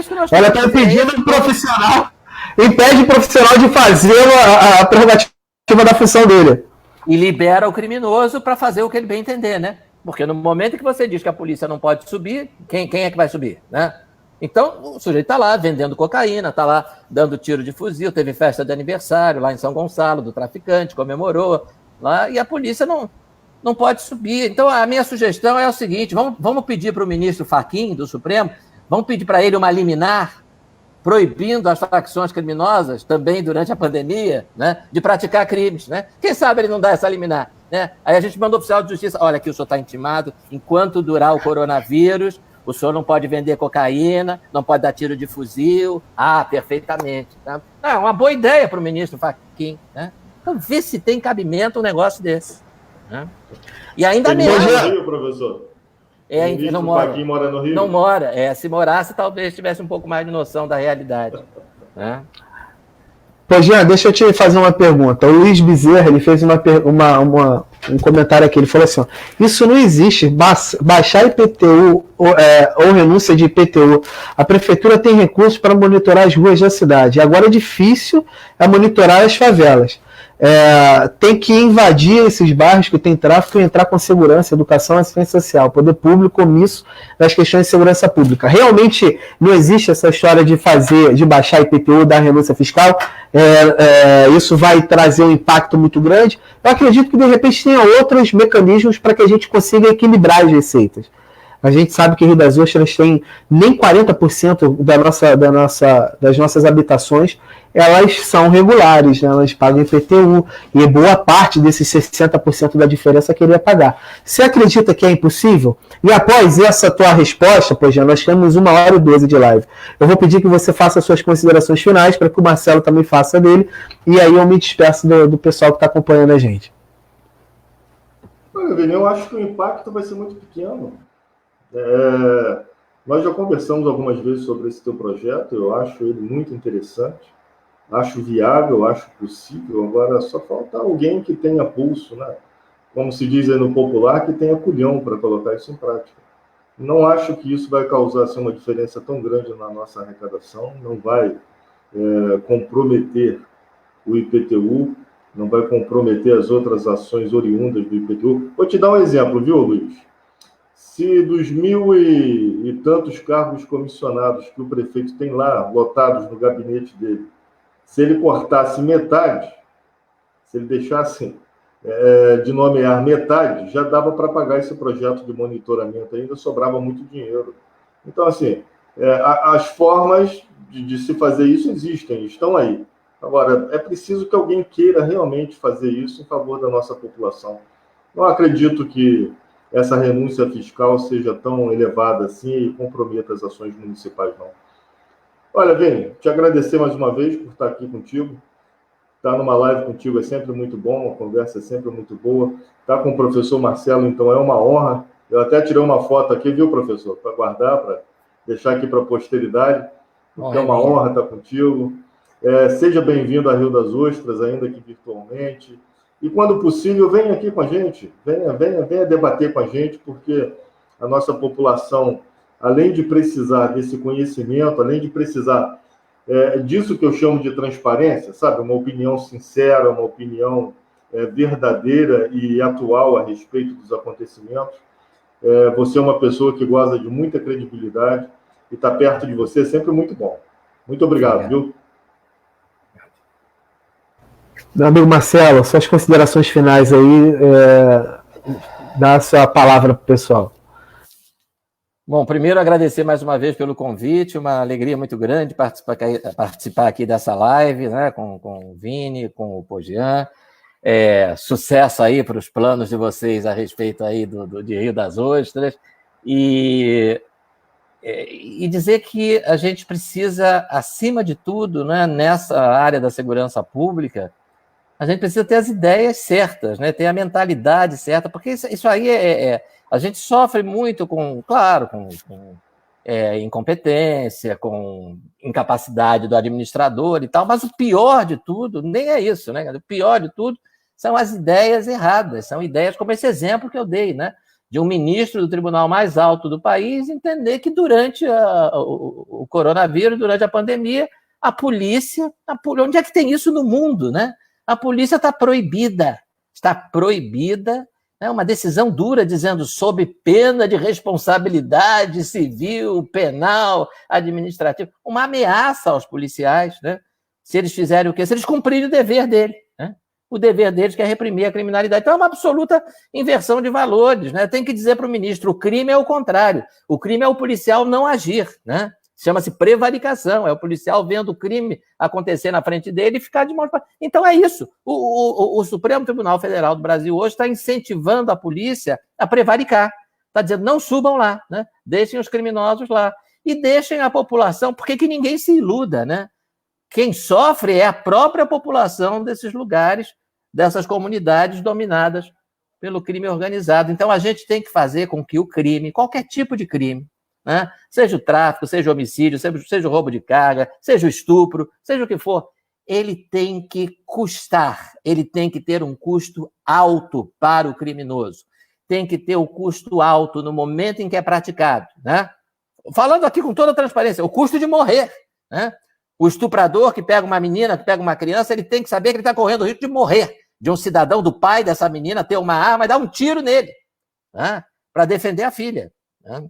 que nós temos. Ela está impedindo o profissional, impede o profissional de fazer a prerrogativa da função dele. E libera o criminoso para fazer o que ele bem entender, né? Porque no momento que você diz que a polícia não pode subir, quem é que vai subir, né? Então, o sujeito está lá vendendo cocaína, está lá dando tiro de fuzil, teve festa de aniversário lá em São Gonçalo, do traficante, comemorou lá, e a polícia não pode subir. Então, a minha sugestão é o seguinte, vamos pedir para o ministro Fachin, do Supremo, vamos pedir para ele uma liminar proibindo as facções criminosas, também durante a pandemia, né, de praticar crimes, né? Quem sabe ele não dá essa liminar, né? Aí a gente manda o oficial de justiça, olha, aqui o senhor está intimado, enquanto durar o coronavírus, o senhor não pode vender cocaína, não pode dar tiro de fuzil. Perfeitamente. Tá? Uma boa ideia para o ministro Fachin, né? Então, vê se tem cabimento um negócio desse. Né? E ainda melhor. Mora no Rio, professor? Não mora. Fachin mora no Rio? Não mora. Se morasse, talvez tivesse um pouco mais de noção da realidade. Né? Pô, Jean, deixa eu te fazer uma pergunta. O Luiz Bezerra, ele fez um comentário aqui, ele falou assim, isso não existe, baixar IPTU ou renúncia de IPTU. A prefeitura tem recursos para monitorar as ruas da cidade. Agora é difícil monitorar as favelas. Tem que invadir esses bairros que tem tráfico e entrar com segurança, educação e assistência social, poder público omisso nas questões de segurança pública. Realmente não existe essa história de baixar IPTU, dar renúncia fiscal, isso vai trazer um impacto muito grande. Eu acredito que de repente tenha outros mecanismos para que a gente consiga equilibrar as receitas. A gente sabe que Rio das Ostras tem nem 40% das nossas habitações, elas são regulares, né? Elas pagam IPTU, e boa parte desses 60% da diferença queria pagar. Você acredita que é impossível? E após essa tua resposta, pois já nós temos 1h12 de live. Eu vou pedir que você faça suas considerações finais, para que o Marcelo também faça dele, e aí eu me despeço do pessoal que está acompanhando a gente. Olha, Vini, eu acho que o impacto vai ser muito pequeno. Nós já conversamos algumas vezes sobre esse teu projeto, eu acho ele muito interessante, acho viável, acho possível, agora só falta alguém que tenha pulso, né? Como se diz aí no popular, que tenha culhão para colocar isso em prática. Não acho que isso vai causar assim, uma diferença tão grande na nossa arrecadação, não vai comprometer o IPTU, não vai comprometer as outras ações oriundas do IPTU. Vou te dar um exemplo, viu, Luiz? Se dos 1.000 e tantos cargos comissionados que o prefeito tem lá, lotados no gabinete dele, se ele cortasse metade, se ele deixasse de nomear metade, já dava para pagar esse projeto de monitoramento, ainda sobrava muito dinheiro. Então, assim, as formas de se fazer isso existem, estão aí. Agora, é preciso que alguém queira realmente fazer isso em favor da nossa população. Não acredito que essa renúncia fiscal seja tão elevada assim e comprometa as ações municipais, não. Olha, Vini, te agradecer mais uma vez por estar aqui contigo. Estar numa live contigo é sempre muito bom, a conversa é sempre muito boa. Estar com o professor Marcelo, então, é uma honra. Eu até tirei uma foto aqui, viu, professor? Para guardar, para deixar aqui para a posteridade. Porque é uma honra estar contigo. Seja bem-vindo a Rio das Ostras, ainda que virtualmente. E, quando possível, venha aqui com a gente, venha debater com a gente, porque a nossa população, além de precisar desse conhecimento, além de precisar disso que eu chamo de transparência, sabe? Uma opinião sincera, uma opinião verdadeira e atual a respeito dos acontecimentos. Você é uma pessoa que goza de muita credibilidade e estar perto de você é sempre muito bom. Muito obrigado, viu? Meu amigo Marcelo, suas considerações finais aí, dá a sua palavra para o pessoal. Bom, primeiro agradecer mais uma vez pelo convite, uma alegria muito grande participar aqui dessa live, né, com o Vini, com o Pogian. Sucesso aí para os planos de vocês a respeito aí de Rio das Ostras, e dizer que a gente precisa, acima de tudo, né, nessa área da segurança pública, a gente precisa ter as ideias certas, né, ter a mentalidade certa, porque isso aí a gente sofre muito com incompetência, com incapacidade do administrador e tal, mas o pior de tudo nem é isso, né? O pior de tudo são as ideias erradas, são ideias como esse exemplo que eu dei, né? De um ministro do tribunal mais alto do país entender que durante o coronavírus, durante a pandemia, a polícia, onde é que tem isso no mundo, né? A polícia está proibida, né? Uma decisão dura dizendo sob pena de responsabilidade civil, penal, administrativa, uma ameaça aos policiais, né? Se eles fizerem o quê? Se eles cumprirem o dever dele, né? O dever deles que é reprimir a criminalidade. Então é uma absoluta inversão de valores, né? Tem que dizer para o ministro, o crime é o contrário, o crime é o policial não agir, né? Chama-se prevaricação, é o policial vendo o crime acontecer na frente dele e ficar de mão. Então é isso. O Supremo Tribunal Federal do Brasil hoje está incentivando a polícia a prevaricar. Está dizendo, não subam lá, né? Deixem os criminosos lá. E deixem a população, porque que ninguém se iluda, né? Quem sofre é a própria população desses lugares, dessas comunidades dominadas pelo crime organizado. Então a gente tem que fazer com que o crime, qualquer tipo de crime, né? Seja o tráfico, seja o homicídio, seja o roubo de carga, seja o estupro, seja o que for, ele tem que custar, ele tem que ter um custo alto para o criminoso, tem que ter o custo alto no momento em que é praticado, né? Falando aqui com toda a transparência, o custo de morrer, né? O estuprador que pega uma menina, que pega uma criança, ele tem que saber que ele está correndo o risco de morrer, de um cidadão, do pai dessa menina, ter uma arma e dar um tiro nele, né? Para defender a filha, né?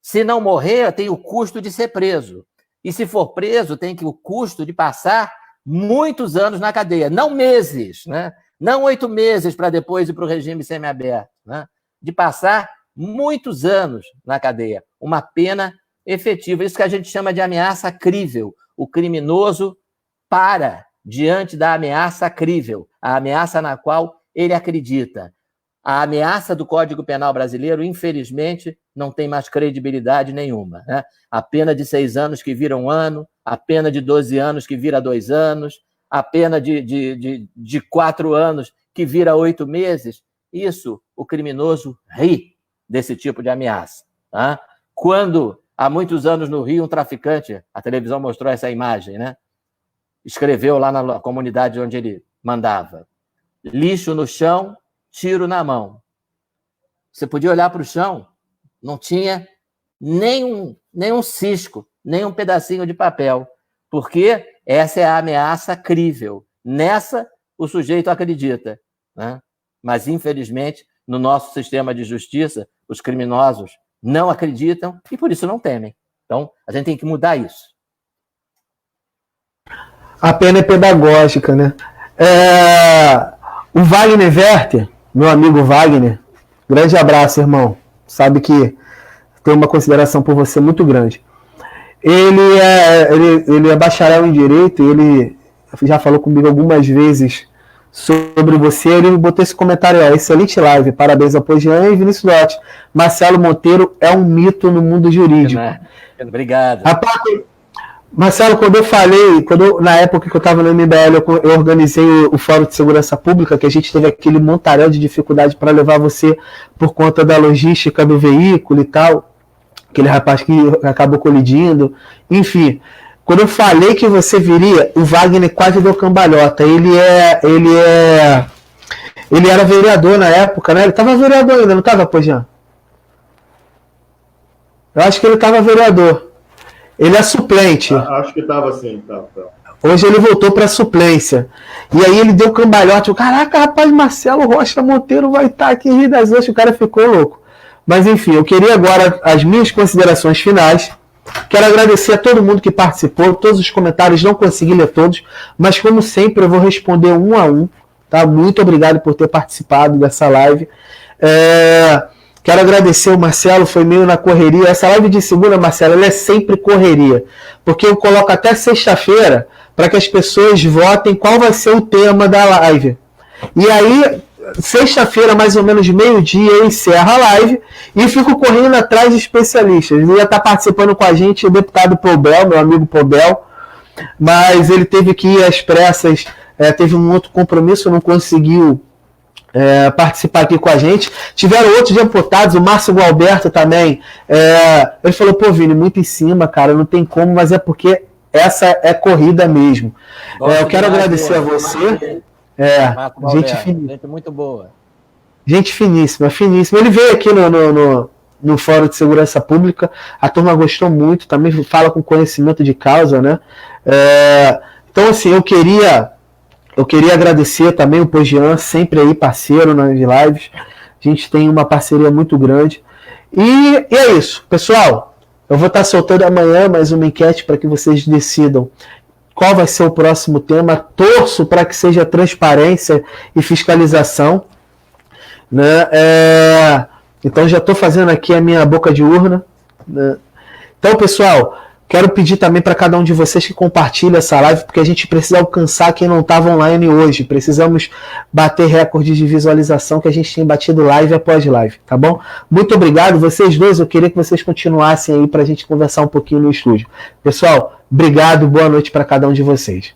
Se não morrer, tem o custo de ser preso. E se for preso, tem o custo de passar muitos anos na cadeia. Não meses, né? Não 8 meses para depois ir para o regime semiaberto, né? De passar muitos anos na cadeia. Uma pena efetiva. Isso que a gente chama de ameaça crível. O criminoso para diante da ameaça crível, a ameaça na qual ele acredita. A ameaça do Código Penal brasileiro, infelizmente, não tem mais credibilidade nenhuma, né? A pena de 6 anos que vira 1 ano, a pena de 12 anos que vira 2 anos, a pena de 4 anos que vira 8 meses, isso, o criminoso ri desse tipo de ameaça, tá? Quando, há muitos anos no Rio, um traficante, a televisão mostrou essa imagem, né? Escreveu lá na comunidade onde ele mandava, lixo no chão, tiro na mão. Você podia olhar para o chão, não tinha nem um cisco, nem um pedacinho de papel, porque essa é a ameaça crível. Nessa, o sujeito acredita, né? Mas, infelizmente, no nosso sistema de justiça, os criminosos não acreditam e, por isso, não temem. Então, a gente tem que mudar isso. A pena é pedagógica, né? O Wagner Werther, meu amigo Wagner, grande abraço, irmão. Sabe que tenho uma consideração por você muito grande. Ele é bacharel em Direito, ele já falou comigo algumas vezes sobre você. Ele botou esse comentário, excelente live, parabéns ao Pogian e Vinícius Lotti. Marcelo Monteiro é um mito no mundo jurídico. Obrigado. Rapaz, Marcelo, na época que eu estava no MBL, eu organizei o Fórum de Segurança Pública, que a gente teve aquele montaréu de dificuldade para levar você por conta da logística do veículo e tal, aquele rapaz que acabou colidindo, enfim. Quando eu falei que você viria, o Wagner quase deu cambalhota. Ele era vereador na época, né? Ele estava vereador ainda, não estava, Pogian? Eu acho que ele estava vereador. Ele é suplente. Acho que estava sim. Tá. Hoje ele voltou para suplência. E aí ele deu cambalhote. Caraca, rapaz, Marcelo Rocha Monteiro vai estar aqui em Rio das Ostras. O cara ficou louco. Mas enfim, eu queria agora as minhas considerações finais. Quero agradecer a todo mundo que participou. Todos os comentários, não consegui ler todos. Mas como sempre, eu vou responder um a um. Tá? Muito obrigado por ter participado dessa live. Quero agradecer o Marcelo, foi meio na correria. Essa live de segunda, Marcelo, ela é sempre correria. Porque eu coloco até sexta-feira para que as pessoas votem qual vai ser o tema da live. E aí, sexta-feira, mais ou menos meio-dia, eu encerro a live e fico correndo atrás de especialistas. Ele ia estar participando com a gente o deputado Pobel, meu amigo Pobel, mas ele teve que ir às pressas, teve um outro compromisso, não conseguiu participar aqui com a gente. Tiveram outros deputados, o Márcio Gualberto também. Ele falou, pô, Vini, muito em cima, cara, não tem como, mas é porque essa é corrida mesmo. Eu quero agradecer a você. Gente finíssima. Gente muito boa. Gente finíssima, finíssima. Ele veio aqui no Fórum de Segurança Pública, a turma gostou muito, também fala com conhecimento de causa, né? Então, assim, eu queria agradecer também o Pogian, sempre aí parceiro nas lives. A gente tem uma parceria muito grande. E é isso, pessoal. Eu vou estar soltando amanhã mais uma enquete para que vocês decidam qual vai ser o próximo tema. Torço para que seja transparência e fiscalização, né? Então já estou fazendo aqui a minha boca de urna, né? Então, pessoal, quero pedir também para cada um de vocês que compartilhe essa live, porque a gente precisa alcançar quem não estava online hoje. Precisamos bater recordes de visualização que a gente tem batido live após live, tá bom? Muito obrigado. Vocês dois, eu queria que vocês continuassem aí para a gente conversar um pouquinho no estúdio. Pessoal, obrigado, boa noite para cada um de vocês.